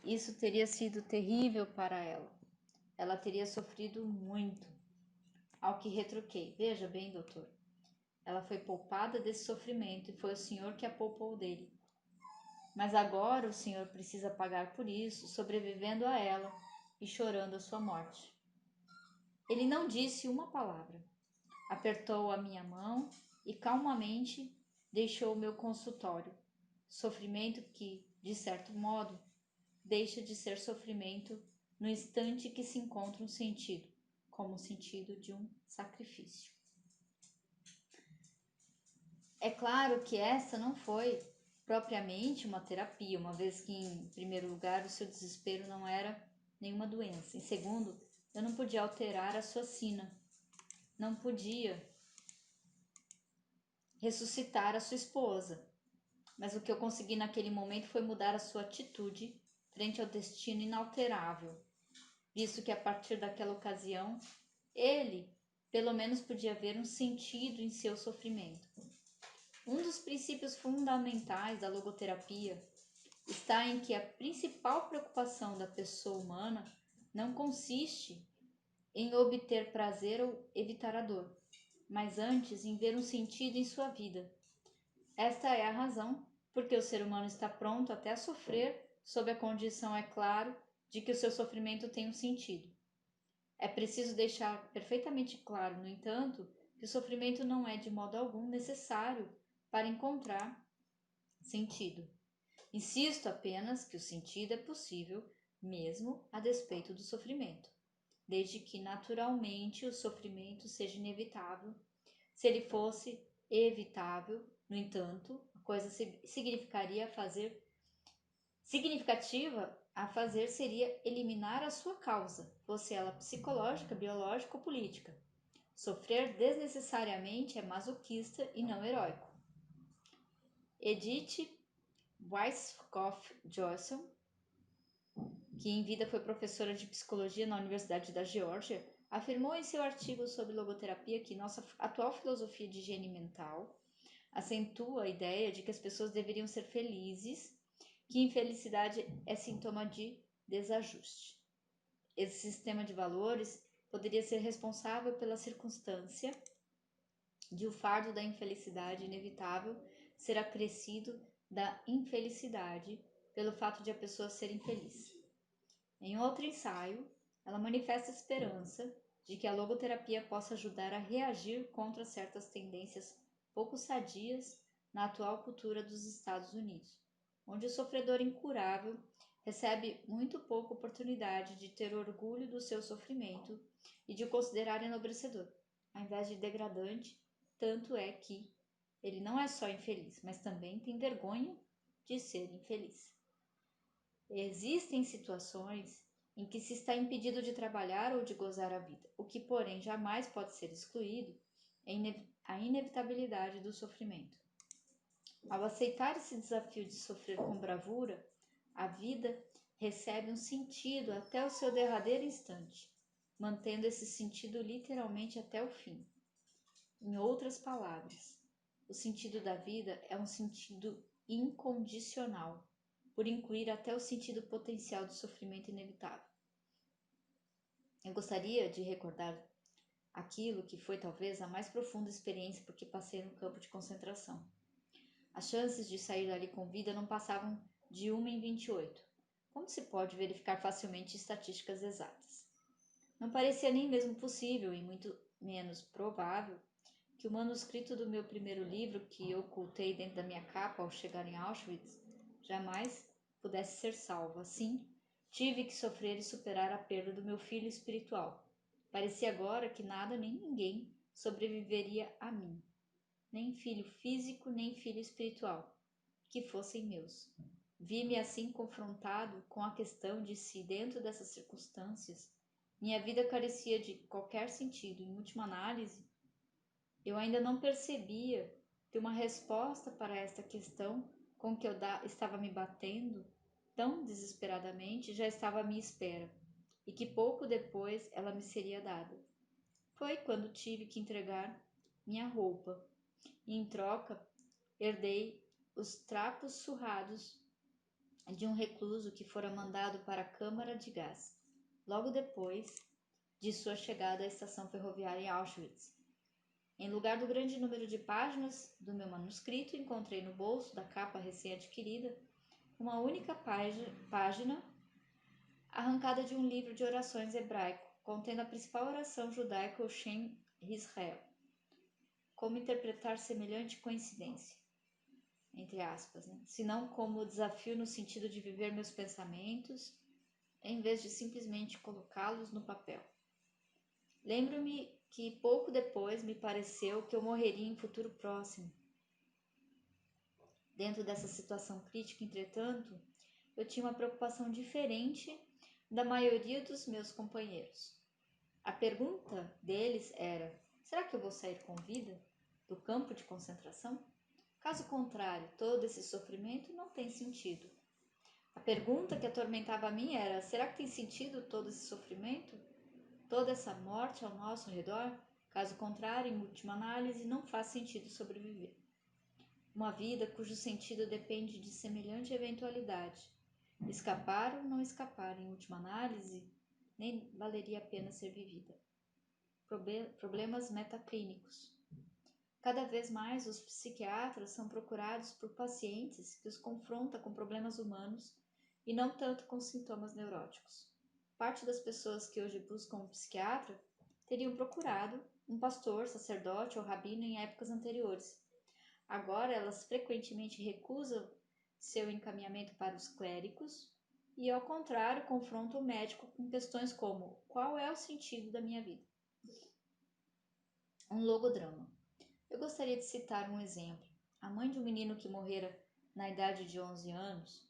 isso teria sido terrível para ela. Ela teria sofrido muito. Ao que retruquei: veja bem, doutor, ela foi poupada desse sofrimento e foi o senhor que a poupou dele. Mas agora o senhor precisa pagar por isso, sobrevivendo a ela e chorando a sua morte. Ele não disse uma palavra. Apertou a minha mão e calmamente deixou o meu consultório. Sofrimento que, de certo modo, deixa de ser sofrimento no instante que se encontra um sentido, como o sentido de um sacrifício. É claro que essa não foi propriamente uma terapia, uma vez que, em primeiro lugar, o seu desespero não era nenhuma doença. Em segundo, eu não podia alterar a sua sina, não podia ressuscitar a sua esposa. Mas o que eu consegui naquele momento foi mudar a sua atitude frente ao destino inalterável, visto que a partir daquela ocasião, ele, pelo menos, podia ver um sentido em seu sofrimento. Um dos princípios fundamentais da logoterapia está em que a principal preocupação da pessoa humana não consiste em obter prazer ou evitar a dor, mas antes em ver um sentido em sua vida. Esta é a razão porque o ser humano está pronto até a sofrer, sob a condição, é claro, de que o seu sofrimento tem um sentido. É preciso deixar perfeitamente claro, no entanto, que o sofrimento não é de modo algum necessário para encontrar sentido. Insisto apenas que o sentido é possível mesmo a despeito do sofrimento, desde que naturalmente o sofrimento seja inevitável. Se ele fosse evitável, no entanto, a coisa significativa a fazer seria eliminar a sua causa, fosse ela psicológica, biológica ou política. Sofrer desnecessariamente é masoquista e não heróico. Edith Weisskopf Johnson, que em vida foi professora de psicologia na Universidade da Geórgia, afirmou em seu artigo sobre logoterapia que nossa atual filosofia de higiene mental acentua a ideia de que as pessoas deveriam ser felizes, que infelicidade é sintoma de desajuste. Esse sistema de valores poderia ser responsável pela circunstância de o fardo da infelicidade inevitável ser acrescido da infelicidade pelo fato de a pessoa ser infeliz. Em outro ensaio, ela manifesta a esperança de que a logoterapia possa ajudar a reagir contra certas tendências pouco sadias na atual cultura dos Estados Unidos, onde o sofredor incurável recebe muito pouca oportunidade de ter orgulho do seu sofrimento e de o considerar enobrecedor, ao invés de degradante. Tanto é que ele não é só infeliz, mas também tem vergonha de ser infeliz. Existem situações em que se está impedido de trabalhar ou de gozar a vida. O que, porém, jamais pode ser excluído é a inevitabilidade do sofrimento. Ao aceitar esse desafio de sofrer com bravura, a vida recebe um sentido até o seu derradeiro instante. mantendo esse sentido literalmente até o fim. Em outras palavras, o sentido da vida é um sentido incondicional, por incluir até o sentido potencial do sofrimento inevitável. Eu gostaria de recordar aquilo que foi talvez a mais profunda experiência porque passei no campo de concentração. As chances de sair dali com vida não passavam de 1 em 28, como se pode verificar facilmente estatísticas exatas. Não parecia nem mesmo possível, e muito menos provável, que o manuscrito do meu primeiro livro, que eu ocultei dentro da minha capa ao chegar em Auschwitz, jamais pudesse ser salvo. Assim, tive que sofrer e superar a perda do meu filho espiritual. Parecia agora que nada nem ninguém sobreviveria a mim, nem filho físico, nem filho espiritual, que fossem meus. Vi-me assim confrontado com a questão de se, dentro dessas circunstâncias, minha vida carecia de qualquer sentido. Em última análise, eu ainda não percebia que uma resposta para esta questão com que eu estava me batendo tão desesperadamente já estava à minha espera, e que pouco depois ela me seria dada. Foi quando tive que entregar minha roupa, e em troca herdei os trapos surrados de um recluso que fora mandado para a câmara de gás, logo depois de sua chegada à estação ferroviária em Auschwitz. Em lugar do grande número de páginas do meu manuscrito, encontrei no bolso da capa recém-adquirida uma única página arrancada de um livro de orações hebraico, contendo a principal oração judaica, o Shem Israel. Como interpretar semelhante coincidência? Entre aspas, né? Se não como o desafio no sentido de viver meus pensamentos, em vez de simplesmente colocá-los no papel. Lembro-me que pouco depois me pareceu que eu morreria em futuro próximo. Dentro dessa situação crítica, entretanto, eu tinha uma preocupação diferente da maioria dos meus companheiros. A pergunta deles era: será que eu vou sair com vida do campo de concentração? Caso contrário, todo esse sofrimento não tem sentido. A pergunta que atormentava a mim era: será que tem sentido todo esse sofrimento? Toda essa morte ao nosso redor? Caso contrário, em última análise, não faz sentido sobreviver. Uma vida cujo sentido depende de semelhante eventualidade. Escapar ou não escapar, em última análise, nem valeria a pena ser vivida. Problemas metaclínicos. Cada vez mais os psiquiatras são procurados por pacientes que os confrontam com problemas humanos e não tanto com sintomas neuróticos. Parte das pessoas que hoje buscam um psiquiatra teriam procurado um pastor, sacerdote ou rabino em épocas anteriores. Agora elas frequentemente recusam seu encaminhamento para os clérigos e, ao contrário, confrontam o médico com questões como: qual é o sentido da minha vida? Um logodrama. Eu gostaria de citar um exemplo. A mãe de um menino que morrera na idade de 11 anos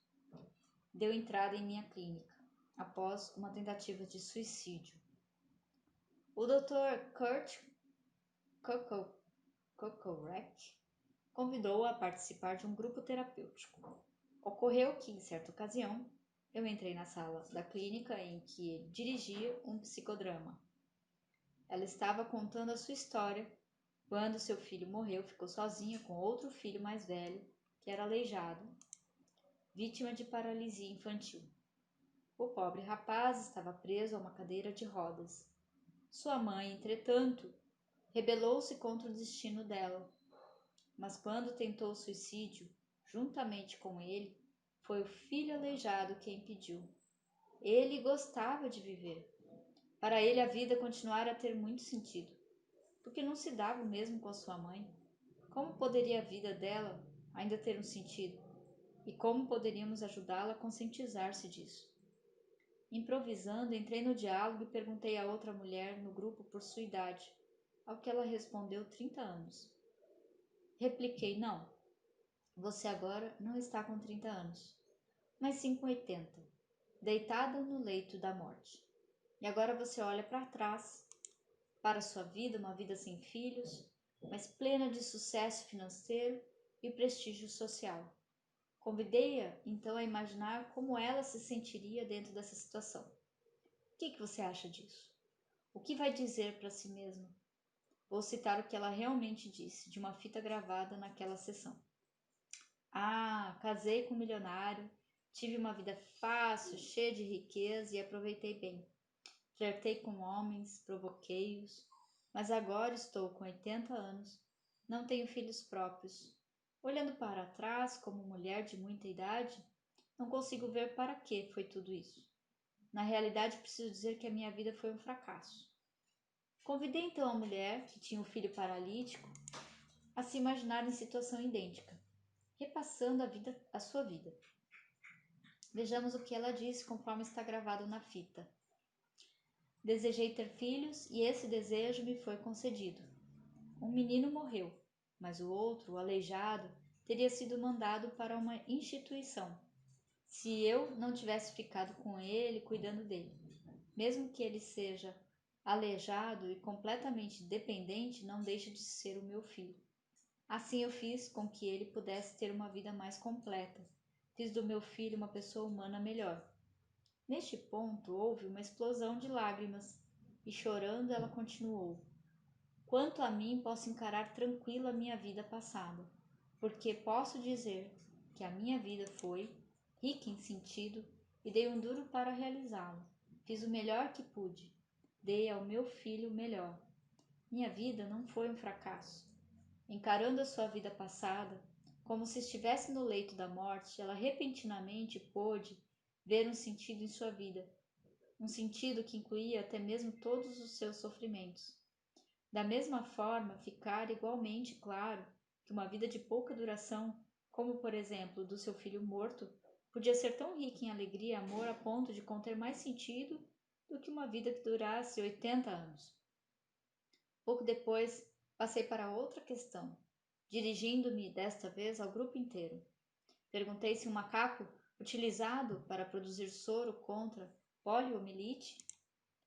deu entrada em minha clínica após uma tentativa de suicídio. O Dr. Kurt Kokorek convidou-a a participar de um grupo terapêutico. Ocorreu que, em certa ocasião, eu entrei na sala da clínica em que ele dirigia um psicodrama. Ela estava contando a sua história. Quando seu filho morreu, ficou sozinha com outro filho mais velho, que era aleijado, vítima de paralisia infantil. O pobre rapaz estava preso a uma cadeira de rodas. Sua mãe, entretanto, rebelou-se contra o destino dela. Mas quando tentou o suicídio, juntamente com ele, foi o filho aleijado quem impediu. Ele gostava de viver. Para ele a vida continuara a ter muito sentido, porque não se dava o mesmo com a sua mãe. Como poderia a vida dela ainda ter um sentido? E como poderíamos ajudá-la a conscientizar-se disso? Improvisando, entrei no diálogo e perguntei a outra mulher no grupo por sua idade, ao que ela respondeu 30 anos. Repliquei: não, você agora não está com 30 anos, mas sim com 80, deitada no leito da morte. E agora você olha para trás, para sua vida, uma vida sem filhos, mas plena de sucesso financeiro e prestígio social. Convidei-a, então, a imaginar como ela se sentiria dentro dessa situação. O que você acha disso? O que vai dizer para si mesmo? Vou citar o que ela realmente disse, de uma fita gravada naquela sessão. Ah, casei com um milionário, tive uma vida fácil, cheia de riqueza e aproveitei bem. Flertei com homens, provoquei-os, mas agora estou com 80 anos, não tenho filhos próprios. Olhando para trás, como mulher de muita idade, não consigo ver para que foi tudo isso. Na realidade, preciso dizer que a minha vida foi um fracasso. Convidei então a mulher, que tinha um filho paralítico, a se imaginar em situação idêntica, repassando a sua vida. Vejamos o que ela disse conforme está gravado na fita. Desejei ter filhos e esse desejo me foi concedido. Um menino morreu, mas o outro, o aleijado, teria sido mandado para uma instituição, se eu não tivesse ficado com ele cuidando dele. Mesmo que ele seja aleijado e completamente dependente, não deixa de ser o meu filho. Assim eu fiz com que ele pudesse ter uma vida mais completa. Fiz do meu filho uma pessoa humana melhor. Neste ponto houve uma explosão de lágrimas, e chorando ela continuou. Quanto a mim, posso encarar tranquila a minha vida passada, porque posso dizer que a minha vida foi rica em sentido e dei um duro para realizá-lo. Fiz o melhor que pude. Dei ao meu filho o melhor. Minha vida não foi um fracasso. Encarando a sua vida passada, como se estivesse no leito da morte, ela repentinamente pôde ver um sentido em sua vida, um sentido que incluía até mesmo todos os seus sofrimentos. Da mesma forma, ficar igualmente claro que uma vida de pouca duração, como por exemplo do seu filho morto, podia ser tão rica em alegria e amor a ponto de conter mais sentido do que uma vida que durasse 80 anos. Pouco depois, passei para outra questão, dirigindo-me desta vez ao grupo inteiro. Perguntei se um macaco utilizado para produzir soro contra poliomielite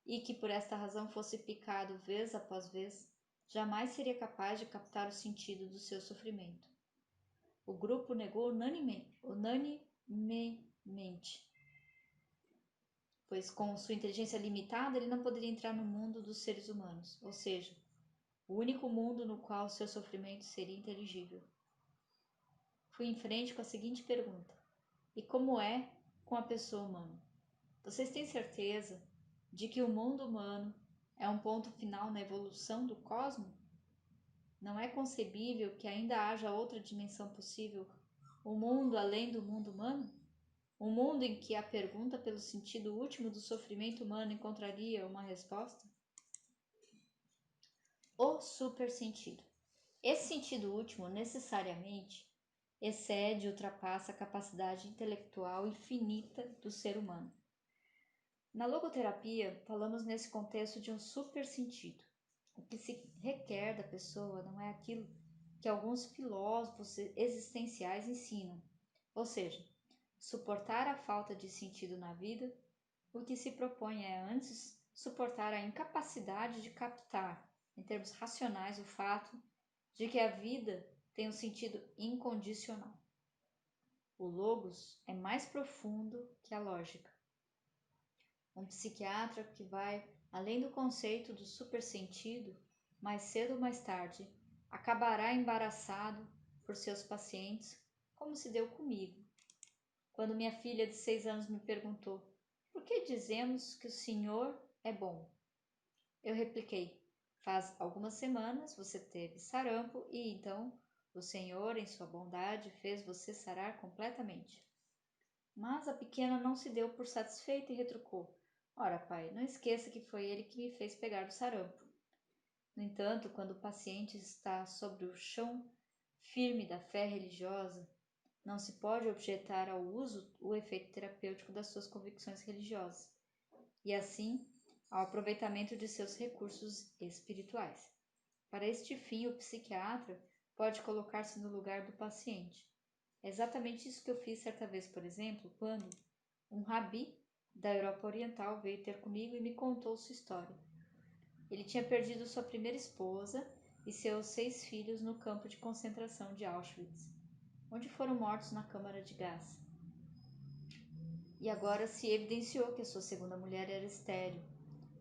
e que por esta razão fosse picado vez após vez, jamais seria capaz de captar o sentido do seu sofrimento. O grupo negou unanimemente, pois com sua inteligência limitada ele não poderia entrar no mundo dos seres humanos, ou seja, o único mundo no qual seu sofrimento seria inteligível. Fui em frente com a seguinte pergunta: e como é com a pessoa humana? Vocês têm certeza de que o mundo humano é um ponto final na evolução do cosmos? Não é concebível que ainda haja outra dimensão possível, o mundo além do mundo humano? Um mundo em que a pergunta pelo sentido último do sofrimento humano encontraria uma resposta? O supersentido. Esse sentido último necessariamente excede e ultrapassa a capacidade intelectual infinita do ser humano. Na logoterapia, falamos nesse contexto de um supersentido. O que se requer da pessoa não é aquilo que alguns filósofos existenciais ensinam, ou seja, suportar a falta de sentido na vida. O que se propõe é antes suportar a incapacidade de captar, em termos racionais, o fato de que a vida tem um sentido incondicional. O logos é mais profundo que a lógica. Um psiquiatra que vai além do conceito do supersentido, mais cedo ou mais tarde, acabará embaraçado por seus pacientes, como se deu comigo. Quando minha filha de 6 anos me perguntou: por que dizemos que o Senhor é bom? Eu repliquei: faz algumas semanas você teve sarampo e então o Senhor, em sua bondade, fez você sarar completamente. Mas a pequena não se deu por satisfeita e retrucou: ora, pai, não esqueça que foi ele que me fez pegar o sarampo. No entanto, quando o paciente está sobre o chão firme da fé religiosa, não se pode objetar ao uso o efeito terapêutico das suas convicções religiosas, e assim ao aproveitamento de seus recursos espirituais. Para este fim, o psiquiatra pode colocar-se no lugar do paciente. É exatamente isso que eu fiz certa vez, por exemplo, quando um rabi da Europa Oriental veio ter comigo e me contou sua história. Ele tinha perdido sua primeira esposa e seus 6 filhos no campo de concentração de Auschwitz, onde foram mortos na câmara de gás. E agora se evidenciou que a sua segunda mulher era estéril.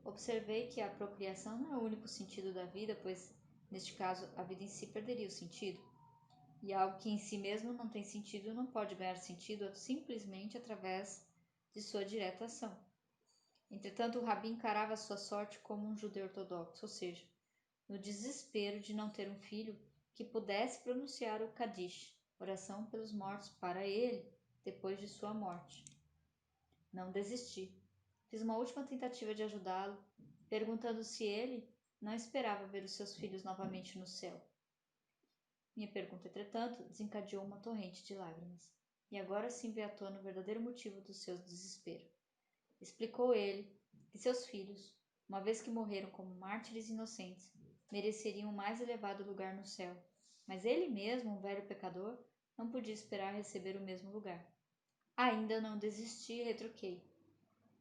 observei que a procriação não é o único sentido da vida, pois, neste caso, a vida em si perderia o sentido. E algo que em si mesmo não tem sentido não pode ganhar sentido simplesmente através de sua direta ação. Entretanto, o Rabi encarava sua sorte como um judeu ortodoxo, ou seja, no desespero de não ter um filho que pudesse pronunciar o Kadish, oração pelos mortos, para ele, depois de sua morte. Não desisti. Fiz uma última tentativa de ajudá-lo, perguntando se ele não esperava ver os seus filhos novamente no céu. Minha pergunta, entretanto, desencadeou uma torrente de lágrimas. E agora sim veio à tona o verdadeiro motivo do seu desespero. Explicou ele que seus filhos, uma vez que morreram como mártires inocentes, mereceriam um mais elevado lugar no céu, mas ele mesmo, um velho pecador, não podia esperar receber o mesmo lugar. Ainda não desisti e retruquei.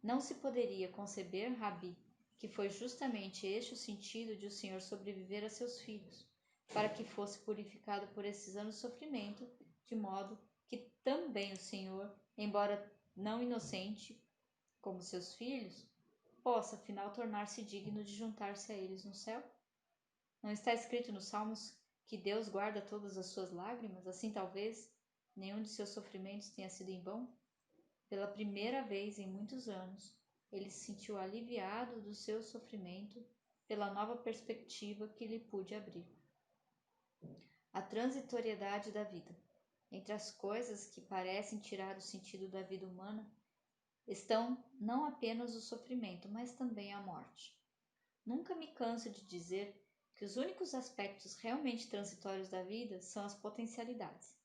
Não se poderia conceber, Rabi, que foi justamente este o sentido de o Senhor sobreviver a seus filhos, para que fosse purificado por esses anos de sofrimento, de modo que também o Senhor, embora não inocente como seus filhos, possa afinal tornar-se digno de juntar-se a eles no céu? Não está escrito nos Salmos que Deus guarda todas as suas lágrimas, assim talvez nenhum de seus sofrimentos tenha sido em vão? Pela primeira vez em muitos anos, ele se sentiu aliviado do seu sofrimento pela nova perspectiva que lhe pude abrir. A transitoriedade da vida. Entre as coisas que parecem tirar o sentido da vida humana, estão não apenas o sofrimento, mas também a morte. Nunca me canso de dizer que os únicos aspectos realmente transitórios da vida são as potencialidades.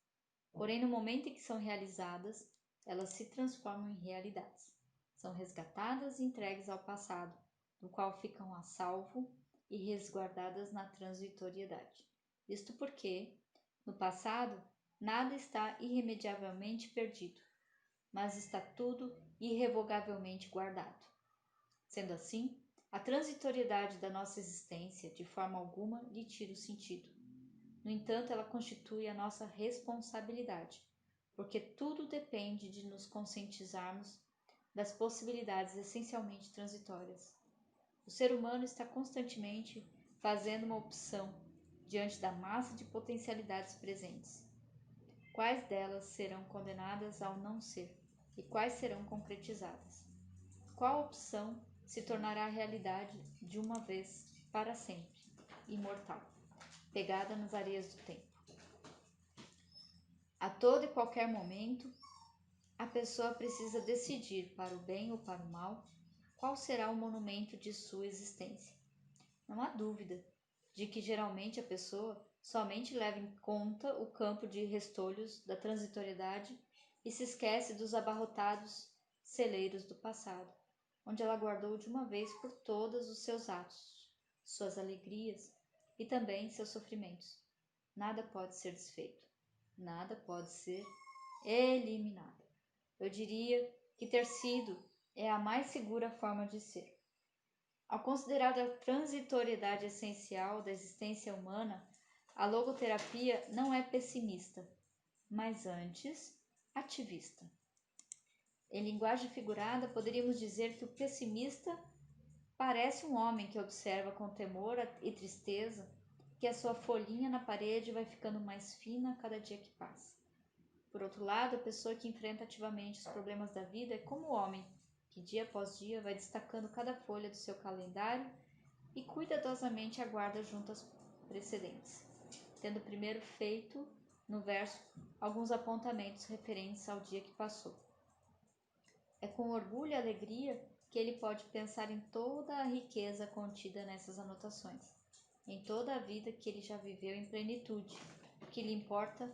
Porém, no momento em que são realizadas, elas se transformam em realidades. São resgatadas e entregues ao passado, do qual ficam a salvo e resguardadas na transitoriedade. Isto porque, no passado, nada está irremediavelmente perdido, mas está tudo irrevogavelmente guardado. Sendo assim, a transitoriedade da nossa existência, de forma alguma, lhe tira o sentido. No entanto, ela constitui a nossa responsabilidade, porque tudo depende de nos conscientizarmos das possibilidades essencialmente transitórias. O ser humano está constantemente fazendo uma opção diante da massa de potencialidades presentes. Quais delas serão condenadas ao não ser e quais serão concretizadas? Qual opção se tornará realidade de uma vez para sempre, imortal, pegada nas areias do tempo? A todo e qualquer momento, a pessoa precisa decidir, para o bem ou para o mal, qual será o monumento de sua existência. Não há dúvida de que geralmente a pessoa somente leva em conta o campo de restolhos da transitoriedade e se esquece dos abarrotados celeiros do passado, onde ela guardou de uma vez por todas os seus atos, suas alegrias e também seus sofrimentos. Nada pode ser desfeito, nada pode ser eliminado. Eu diria que ter sido é a mais segura forma de ser. Ao considerar a transitoriedade essencial da existência humana, a logoterapia não é pessimista, mas antes ativista. Em linguagem figurada, poderíamos dizer que o pessimista parece um homem que observa com temor e tristeza que a sua folhinha na parede vai ficando mais fina a cada dia que passa. Por outro lado, a pessoa que enfrenta ativamente os problemas da vida é como o homem, que dia após dia vai destacando cada folha do seu calendário e cuidadosamente aguarda junto às precedentes, tendo primeiro feito, no verso, alguns apontamentos referentes ao dia que passou. É com orgulho e alegria que ele pode pensar em toda a riqueza contida nessas anotações, em toda a vida que ele já viveu em plenitude. O que lhe importa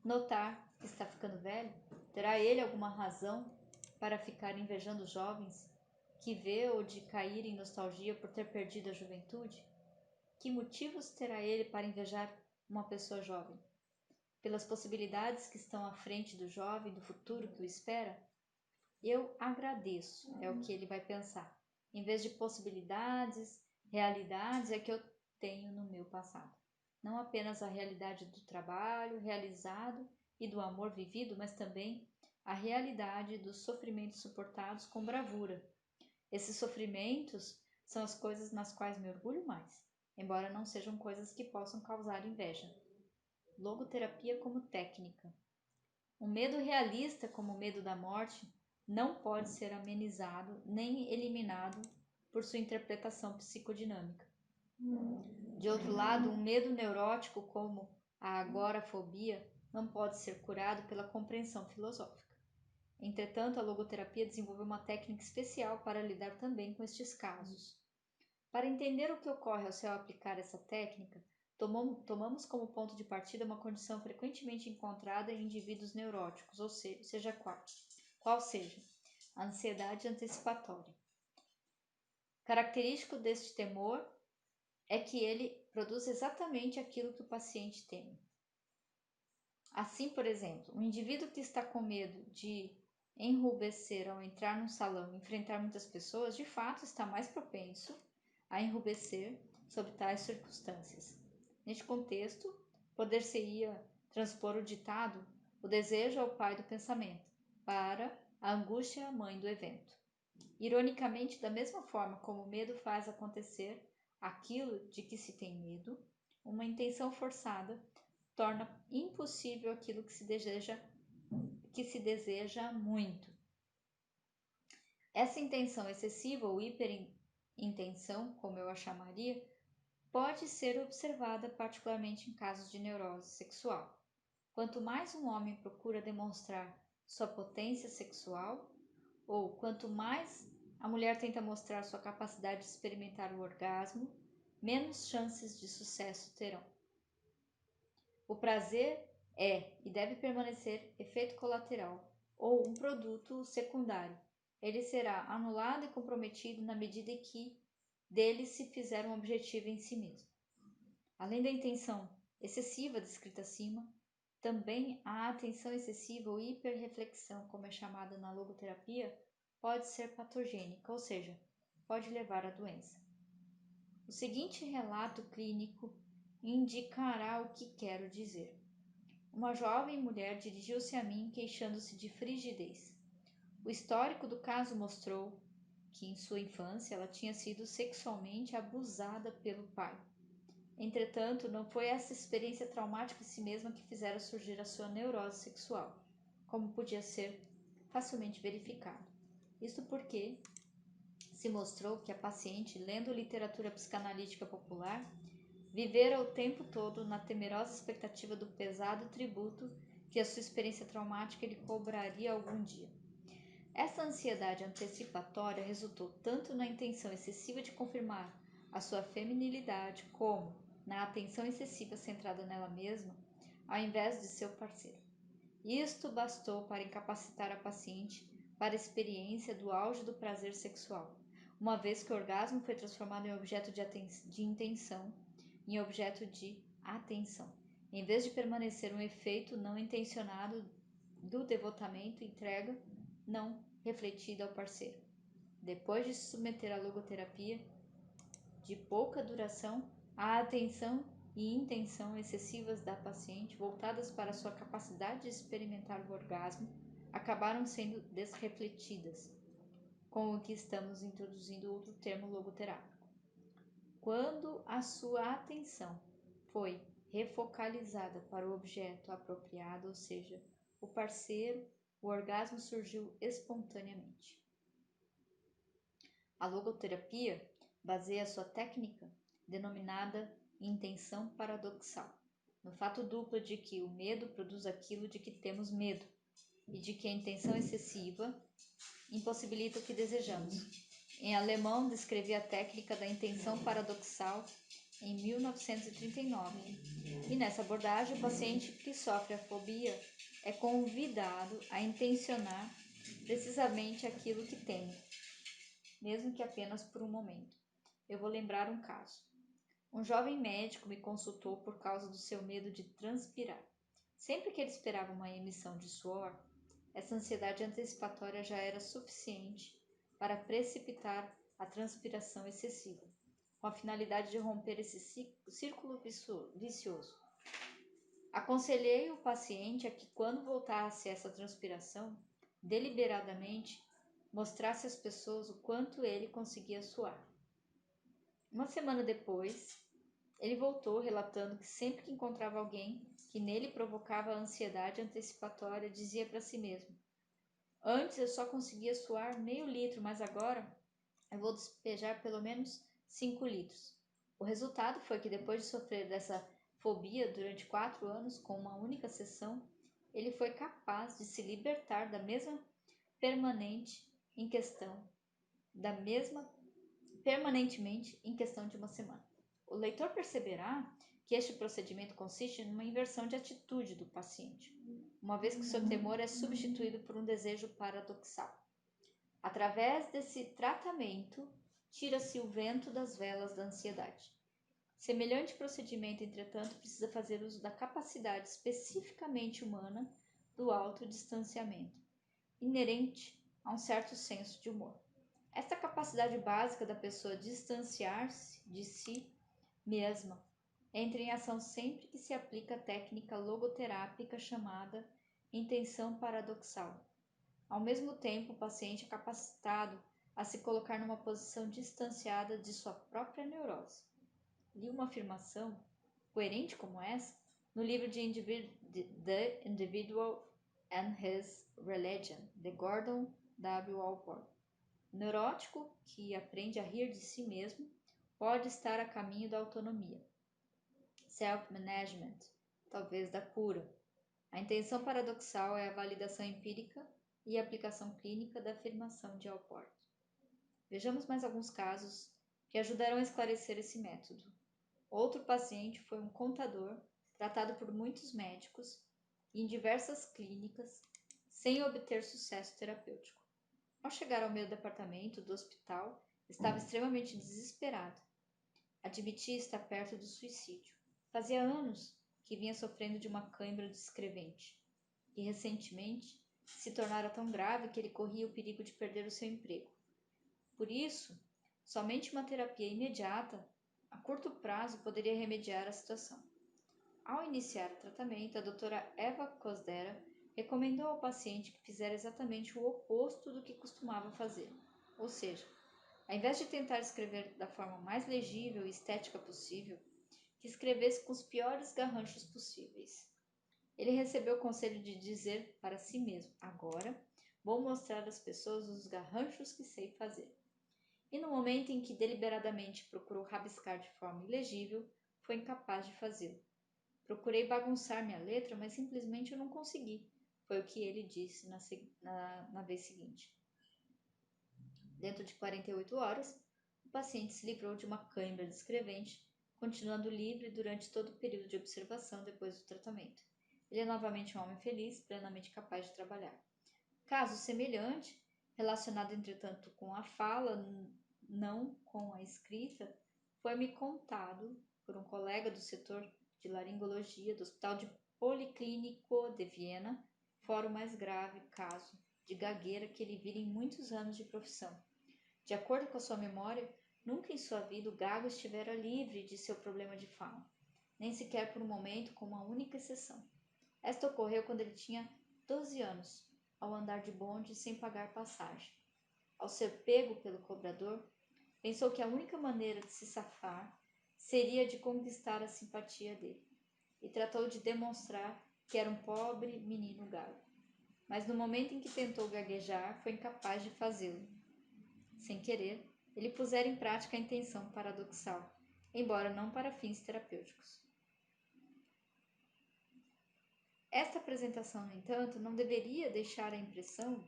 notar que está ficando velho? Terá ele alguma razão para ficar invejando os jovens, que vê ou de cair em nostalgia por ter perdido a juventude? Que motivos terá ele para invejar uma pessoa jovem? Pelas possibilidades que estão à frente do jovem, do futuro que o espera? Eu agradeço, é o que ele vai pensar. Em vez de possibilidades, realidades é que eu tenho no meu passado. Não apenas a realidade do trabalho realizado e do amor vivido, mas também a realidade dos sofrimentos suportados com bravura. Esses sofrimentos são as coisas nas quais me orgulho mais, embora não sejam coisas que possam causar inveja. Logoterapia como técnica. Um medo realista, como o medo da morte, não pode ser amenizado nem eliminado por sua interpretação psicodinâmica. De outro lado, um medo neurótico, como a agorafobia, não pode ser curado pela compreensão filosófica. Entretanto, a logoterapia desenvolveu uma técnica especial para lidar também com estes casos. Para entender o que ocorre ao se aplicar essa técnica, tomamos como ponto de partida uma condição frequentemente encontrada em indivíduos neuróticos, ou seja qual seja, a ansiedade antecipatória. Característico deste temor é que ele produz exatamente aquilo que o paciente teme. Assim, por exemplo, um indivíduo que está com medo de enrubescer ao entrar num salão e enfrentar muitas pessoas, de fato está mais propenso a enrubescer sob tais circunstâncias. Neste contexto, poder-se-ia transpor o ditado: o desejo é o pai do pensamento, para a angústia a mãe do evento. Ironicamente, da mesma forma como o medo faz acontecer aquilo de que se tem medo, uma intenção forçada torna impossível aquilo que se deseja muito. Essa intenção excessiva ou hiperintenção, como eu a chamaria, pode ser observada particularmente em casos de neurose sexual. Quanto mais um homem procura demonstrar sua potência sexual, ou quanto mais a mulher tenta mostrar sua capacidade de experimentar o orgasmo, menos chances de sucesso terão. O prazer é e deve permanecer efeito colateral ou um produto secundário. Ele será anulado e comprometido na medida em que dele se fizer um objetivo em si mesmo. Além da intenção excessiva descrita acima, também a atenção excessiva ou hiperreflexão, como é chamada na logoterapia, pode ser patogênica, ou seja, pode levar à doença. O seguinte relato clínico indicará o que quero dizer. Uma jovem mulher dirigiu-se a mim queixando-se de frigidez. O histórico do caso mostrou que em sua infância ela tinha sido sexualmente abusada pelo pai. Entretanto, não foi essa experiência traumática em si mesma que fizera surgir a sua neurose sexual, como podia ser facilmente verificado. Isto porque se mostrou que a paciente, lendo literatura psicanalítica popular, vivera o tempo todo na temerosa expectativa do pesado tributo que a sua experiência traumática lhe cobraria algum dia. Essa ansiedade antecipatória resultou tanto na intenção excessiva de confirmar a sua feminilidade como na atenção excessiva centrada nela mesma, ao invés de seu parceiro. Isto bastou para incapacitar a paciente para a experiência do auge do prazer sexual, uma vez que o orgasmo foi transformado em objeto de intenção, em objeto de atenção, em vez de permanecer um efeito não intencionado do devotamento e entrega não refletida ao parceiro. Depois de se submeter à logoterapia de pouca duração, a atenção e intenção excessivas da paciente, voltadas para sua capacidade de experimentar o orgasmo, acabaram sendo desrefletidas, com o que estamos introduzindo outro termo logoterápico. Quando a sua atenção foi refocalizada para o objeto apropriado, ou seja, o parceiro, o orgasmo surgiu espontaneamente. A logoterapia baseia sua técnica, denominada intenção paradoxal, no fato duplo de que o medo produz aquilo de que temos medo e de que a intenção excessiva impossibilita o que desejamos. Em alemão, descrevi a técnica da intenção paradoxal em 1939. E nessa abordagem, o paciente que sofre a fobia é convidado a intencionar precisamente aquilo que teme, mesmo que apenas por um momento. Eu vou lembrar um caso. Um jovem médico me consultou por causa do seu medo de transpirar. Sempre que ele esperava uma emissão de suor, essa ansiedade antecipatória já era suficiente para precipitar a transpiração excessiva, com a finalidade de romper esse círculo vicioso. Aconselhei o paciente a que, quando voltasse essa transpiração, deliberadamente mostrasse às pessoas o quanto ele conseguia suar. Uma semana depois, ele voltou relatando que sempre que encontrava alguém que nele provocava ansiedade antecipatória, dizia para si mesmo: antes eu só conseguia suar meio litro, mas agora eu vou despejar pelo menos 5 litros. O resultado foi que depois de sofrer dessa fobia durante 4 anos com uma única sessão, ele foi capaz de se libertar da mesma permanentemente em questão de uma semana. O leitor perceberá que este procedimento consiste numa inversão de atitude do paciente, uma vez que o seu temor é substituído por um desejo paradoxal. Através desse tratamento, tira-se o vento das velas da ansiedade. Semelhante procedimento, entretanto, precisa fazer uso da capacidade especificamente humana do autodistanciamento, inerente a um certo senso de humor. Esta capacidade básica da pessoa distanciar-se de si mesma entra em ação sempre que se aplica a técnica logoterápica chamada intenção paradoxal. Ao mesmo tempo, o paciente é capacitado a se colocar numa posição distanciada de sua própria neurose. Li uma afirmação coerente como essa no livro The Individual and His Religion, de Gordon W. Allport. O neurótico que aprende a rir de si mesmo pode estar a caminho da autonomia, self-management, talvez da cura. A intenção paradoxal é a validação empírica e a aplicação clínica da afirmação de Allport. Vejamos mais alguns casos que ajudarão a esclarecer esse método. Outro paciente foi um contador tratado por muitos médicos e em diversas clínicas sem obter sucesso terapêutico. Ao chegar ao meu departamento do hospital, estava extremamente desesperado. Admitia estar perto do suicídio. Fazia anos que vinha sofrendo de uma cãibra descrevente, e recentemente se tornara tão grave que ele corria o perigo de perder o seu emprego. Por isso, somente uma terapia imediata, a curto prazo, poderia remediar a situação. Ao iniciar o tratamento, a doutora Eva Cosdera recomendou ao paciente que fizesse exatamente o oposto do que costumava fazer, ou seja, ao invés de tentar escrever da forma mais legível e estética possível, que escrevesse com os piores garranchos possíveis. Ele recebeu o conselho de dizer para si mesmo: agora vou mostrar às pessoas os garranchos que sei fazer. E no momento em que deliberadamente procurou rabiscar de forma ilegível, foi incapaz de fazê-lo. Procurei bagunçar minha letra, mas simplesmente eu não consegui, foi o que ele disse na vez seguinte. Dentro de 48 horas, o paciente se livrou de uma cãibra descrevente, continuando livre durante todo o período de observação depois do tratamento. Ele é novamente um homem feliz, plenamente capaz de trabalhar. Caso semelhante, relacionado entretanto com a fala, não com a escrita, foi-me contado por um colega do setor de laringologia do Hospital Policlínico de Viena, fora o mais grave caso de gagueira que ele vira em muitos anos de profissão. De acordo com a sua memória, nunca em sua vida o gago estivera livre de seu problema de fala, nem sequer por um momento, com uma única exceção. Esta ocorreu quando ele tinha 12 anos, ao andar de bonde sem pagar passagem. Ao ser pego pelo cobrador, pensou que a única maneira de se safar seria de conquistar a simpatia dele, e tratou de demonstrar que era um pobre menino gago. Mas no momento em que tentou gaguejar, foi incapaz de fazê-lo. Sem querer, ele pusera em prática a intenção paradoxal, embora não para fins terapêuticos. Esta apresentação, no entanto, não deveria deixar a impressão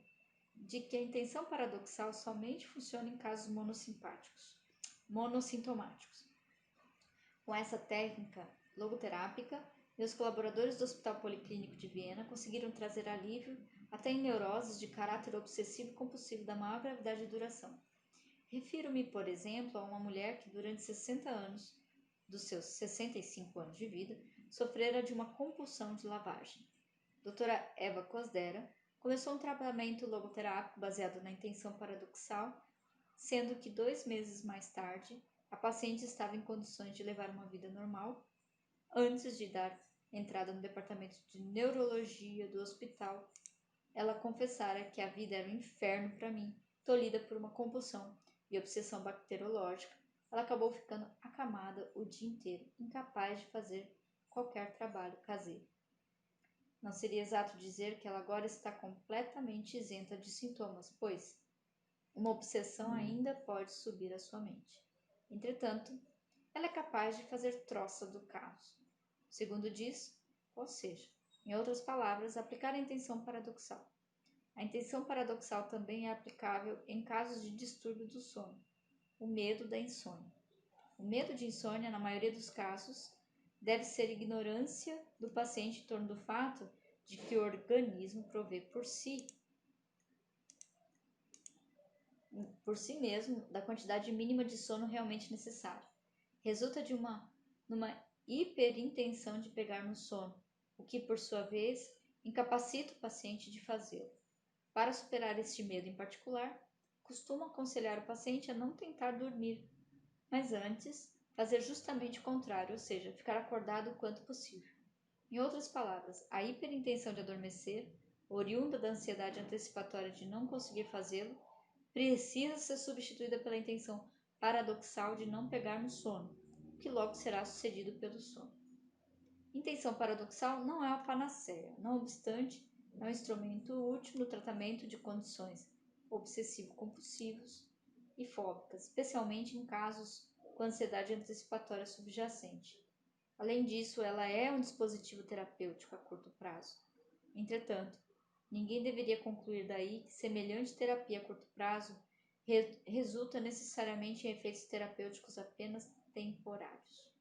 de que a intenção paradoxal somente funciona em casos monossintomáticos. Com essa técnica logoterápica, meus colaboradores do Hospital Policlínico de Viena conseguiram trazer alívio até em neuroses de caráter obsessivo-compulsivo da maior gravidade e duração. Refiro-me, por exemplo, a uma mulher que durante 60 anos, dos seus 65 anos de vida, sofrera de uma compulsão de lavagem. Doutora Eva Cosdera começou um tratamento logoterápico baseado na intenção paradoxal, sendo que 2 meses mais tarde, a paciente estava em condições de levar uma vida normal. Antes de dar entrada no departamento de neurologia do hospital, ela confessara que a vida era um inferno para mim, tolhida por uma compulsão e obsessão bacteriológica, ela acabou ficando acamada o dia inteiro, incapaz de fazer qualquer trabalho caseiro. Não seria exato dizer que ela agora está completamente isenta de sintomas, pois uma obsessão ainda pode subir à sua mente. Entretanto, ela é capaz de fazer troça do caso, segundo diz, ou seja, em outras palavras, aplicar a intenção paradoxal. A intenção paradoxal também é aplicável em casos de distúrbio do sono, o medo da insônia. O medo de insônia, na maioria dos casos, deve ser ignorância do paciente em torno do fato de que o organismo provê por si mesmo da quantidade mínima de sono realmente necessária. Resulta de numa hiperintenção de pegar no sono, o que, por sua vez, incapacita o paciente de fazê-lo. Para superar este medo em particular, costumo aconselhar o paciente a não tentar dormir, mas antes fazer justamente o contrário, ou seja, ficar acordado o quanto possível. Em outras palavras, a hiperintenção de adormecer, oriunda da ansiedade antecipatória de não conseguir fazê-lo, precisa ser substituída pela intenção paradoxal de não pegar no sono, o que logo será sucedido pelo sono. Intenção paradoxal não é a panaceia, não obstante, é um instrumento útil no tratamento de condições obsessivo-compulsivos e fóbicas, especialmente em casos com ansiedade antecipatória subjacente. Além disso, ela é um dispositivo terapêutico a curto prazo. Entretanto, ninguém deveria concluir daí que semelhante terapia a curto prazo resulta necessariamente em efeitos terapêuticos apenas temporários.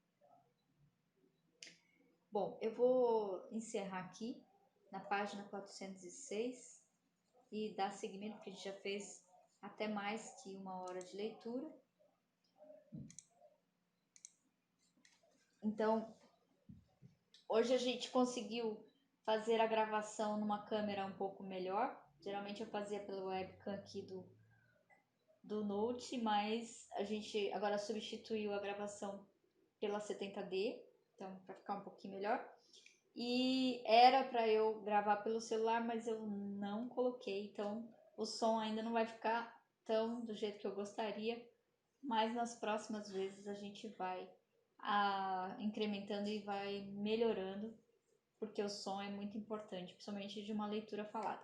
Bom, eu vou encerrar aqui na página 406 e dar seguimento, porque a gente já fez até mais que 1 hora de leitura. Então, hoje a gente conseguiu fazer a gravação numa câmera um pouco melhor. Geralmente eu fazia pela webcam aqui do Note, mas a gente agora substituiu a gravação pela 70D, então para ficar um pouquinho melhor. E era para eu gravar pelo celular, mas eu não coloquei, então o som ainda não vai ficar tão do jeito que eu gostaria, mas nas próximas vezes a gente vai incrementando e vai melhorando, porque o som é muito importante, principalmente de uma leitura falada.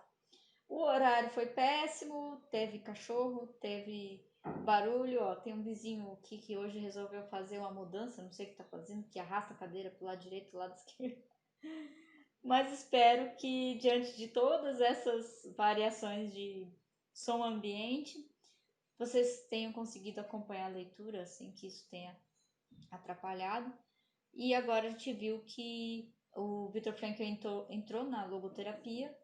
O horário foi péssimo, teve cachorro, teve barulho, ó, tem um vizinho aqui que hoje resolveu fazer uma mudança, não sei o que tá fazendo, que arrasta a cadeira pro lado direito, pro lado esquerdo. Mas espero que, diante de todas essas variações de som ambiente, vocês tenham conseguido acompanhar a leitura sem que isso tenha atrapalhado. E agora a gente viu que o Viktor Frankl entrou na logoterapia.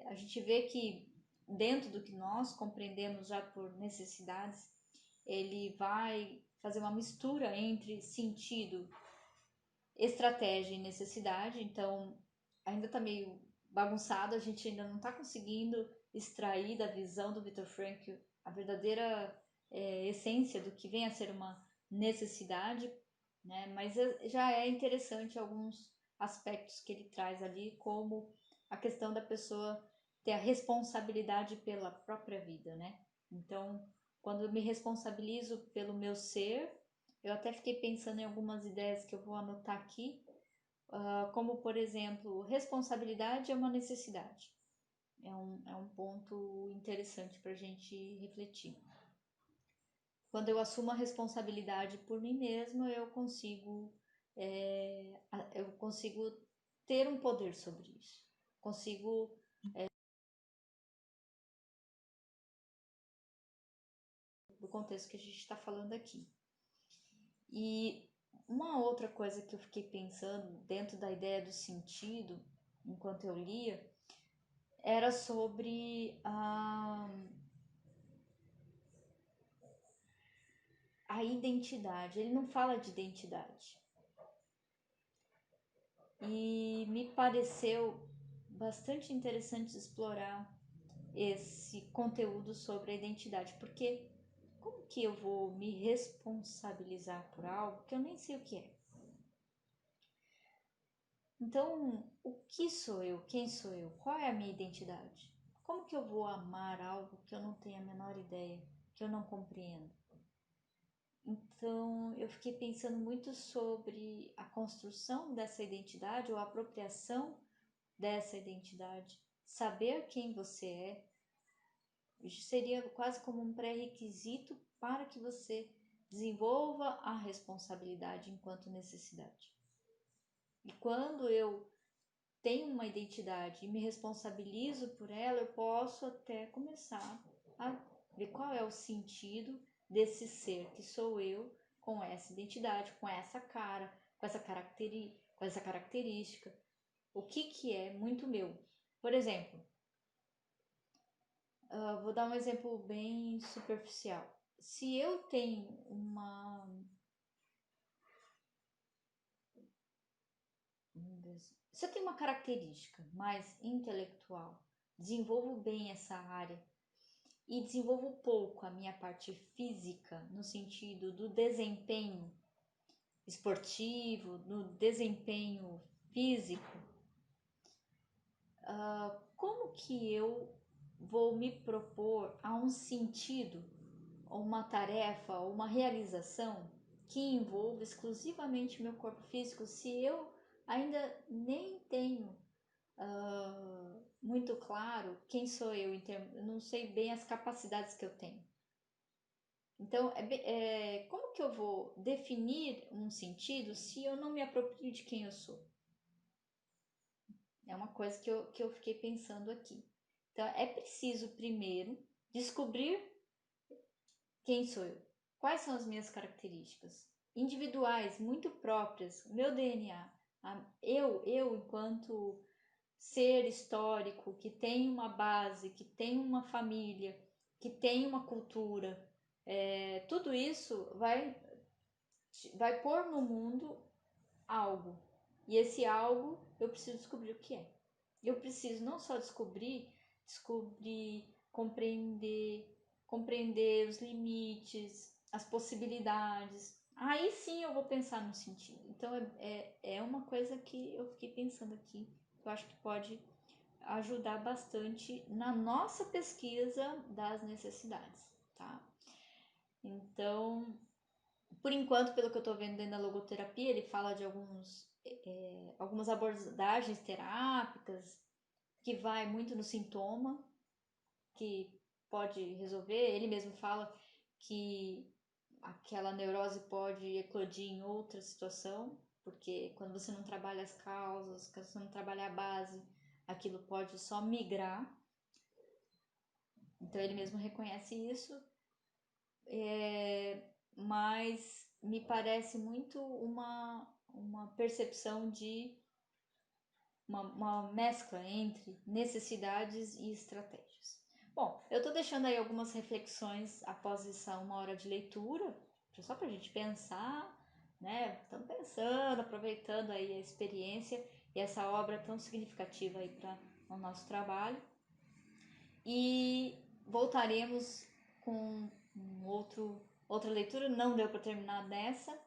A gente vê que dentro do que nós compreendemos já por necessidades, ele vai fazer uma mistura entre sentido, estratégia e necessidade. Então ainda está meio bagunçado, a gente ainda não está conseguindo extrair da visão do Viktor Frankl a verdadeira essência do que vem a ser uma necessidade, né? Mas já é interessante alguns aspectos que ele traz ali, como a questão da pessoa ter a responsabilidade pela própria vida, né? Então, quando eu me responsabilizo pelo meu ser, eu até fiquei pensando em algumas ideias que eu vou anotar aqui, como, por exemplo, responsabilidade é uma necessidade. É um ponto interessante para a gente refletir. Quando eu assumo a responsabilidade por mim mesma, eu consigo ter um poder sobre isso. Consigo do contexto que a gente está falando aqui. E uma outra coisa que eu fiquei pensando dentro da ideia do sentido, enquanto eu lia, era sobre a identidade. Ele não fala de identidade. E me pareceu bastante interessante explorar esse conteúdo sobre a identidade, porque como que eu vou me responsabilizar por algo que eu nem sei o que é? Então, o que sou eu? Quem sou eu? Qual é a minha identidade? Como que eu vou amar algo que eu não tenho a menor ideia, que eu não compreendo? Então, eu fiquei pensando muito sobre a construção dessa identidade ou a apropriação dessa identidade. Saber quem você é seria quase como um pré-requisito para que você desenvolva a responsabilidade enquanto necessidade. E quando eu tenho uma identidade e me responsabilizo por ela, eu posso até começar a ver qual é o sentido desse ser que sou eu, com essa identidade, com essa cara, com essa característica. O que é muito meu. Por exemplo, vou dar um exemplo bem superficial. Se eu tenho se eu tenho uma característica mais intelectual, desenvolvo bem essa área e desenvolvo pouco a minha parte física no sentido do desempenho esportivo, no desempenho físico, como que eu vou me propor a um sentido, ou uma tarefa, ou uma realização que envolva exclusivamente meu corpo físico, se eu ainda nem tenho muito claro quem sou eu, eu não sei bem as capacidades que eu tenho. Então, como que eu vou definir um sentido se eu não me aproprio de quem eu sou? É uma coisa que eu fiquei pensando aqui. Então, é preciso primeiro descobrir quem sou eu, quais são as minhas características individuais, muito próprias, meu DNA, eu enquanto ser histórico, que tem uma base, que tem uma família, que tem uma cultura, tudo isso vai pôr no mundo algo. E esse algo eu preciso descobrir o que é. Eu preciso não só descobrir, compreender os limites, as possibilidades. Aí sim eu vou pensar no sentido. Então é uma coisa que eu fiquei pensando aqui. Eu acho que pode ajudar bastante na nossa pesquisa das necessidades, tá? Então, por enquanto, pelo que eu estou vendo dentro da logoterapia, ele fala de algumas abordagens terápicas que vai muito no sintoma, que pode resolver. Ele mesmo fala que aquela neurose pode eclodir em outra situação, porque quando você não trabalha as causas, quando você não trabalha a base, aquilo pode só migrar. Então ele mesmo reconhece isso, mas me parece muito uma percepção de uma mescla entre necessidades e estratégias. Bom, eu estou deixando aí algumas reflexões após essa 1 hora de leitura, só para a gente pensar, né? Estamos pensando, aproveitando aí a experiência e essa obra tão significativa aí para o nosso trabalho. E voltaremos com outra leitura. Não deu para terminar nessa,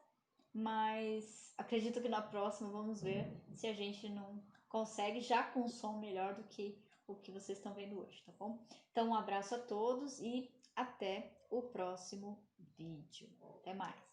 mas acredito que na próxima vamos ver se a gente não consegue já com um som melhor do que o que vocês estão vendo hoje, tá bom? Então, um abraço a todos e até o próximo vídeo. Até mais!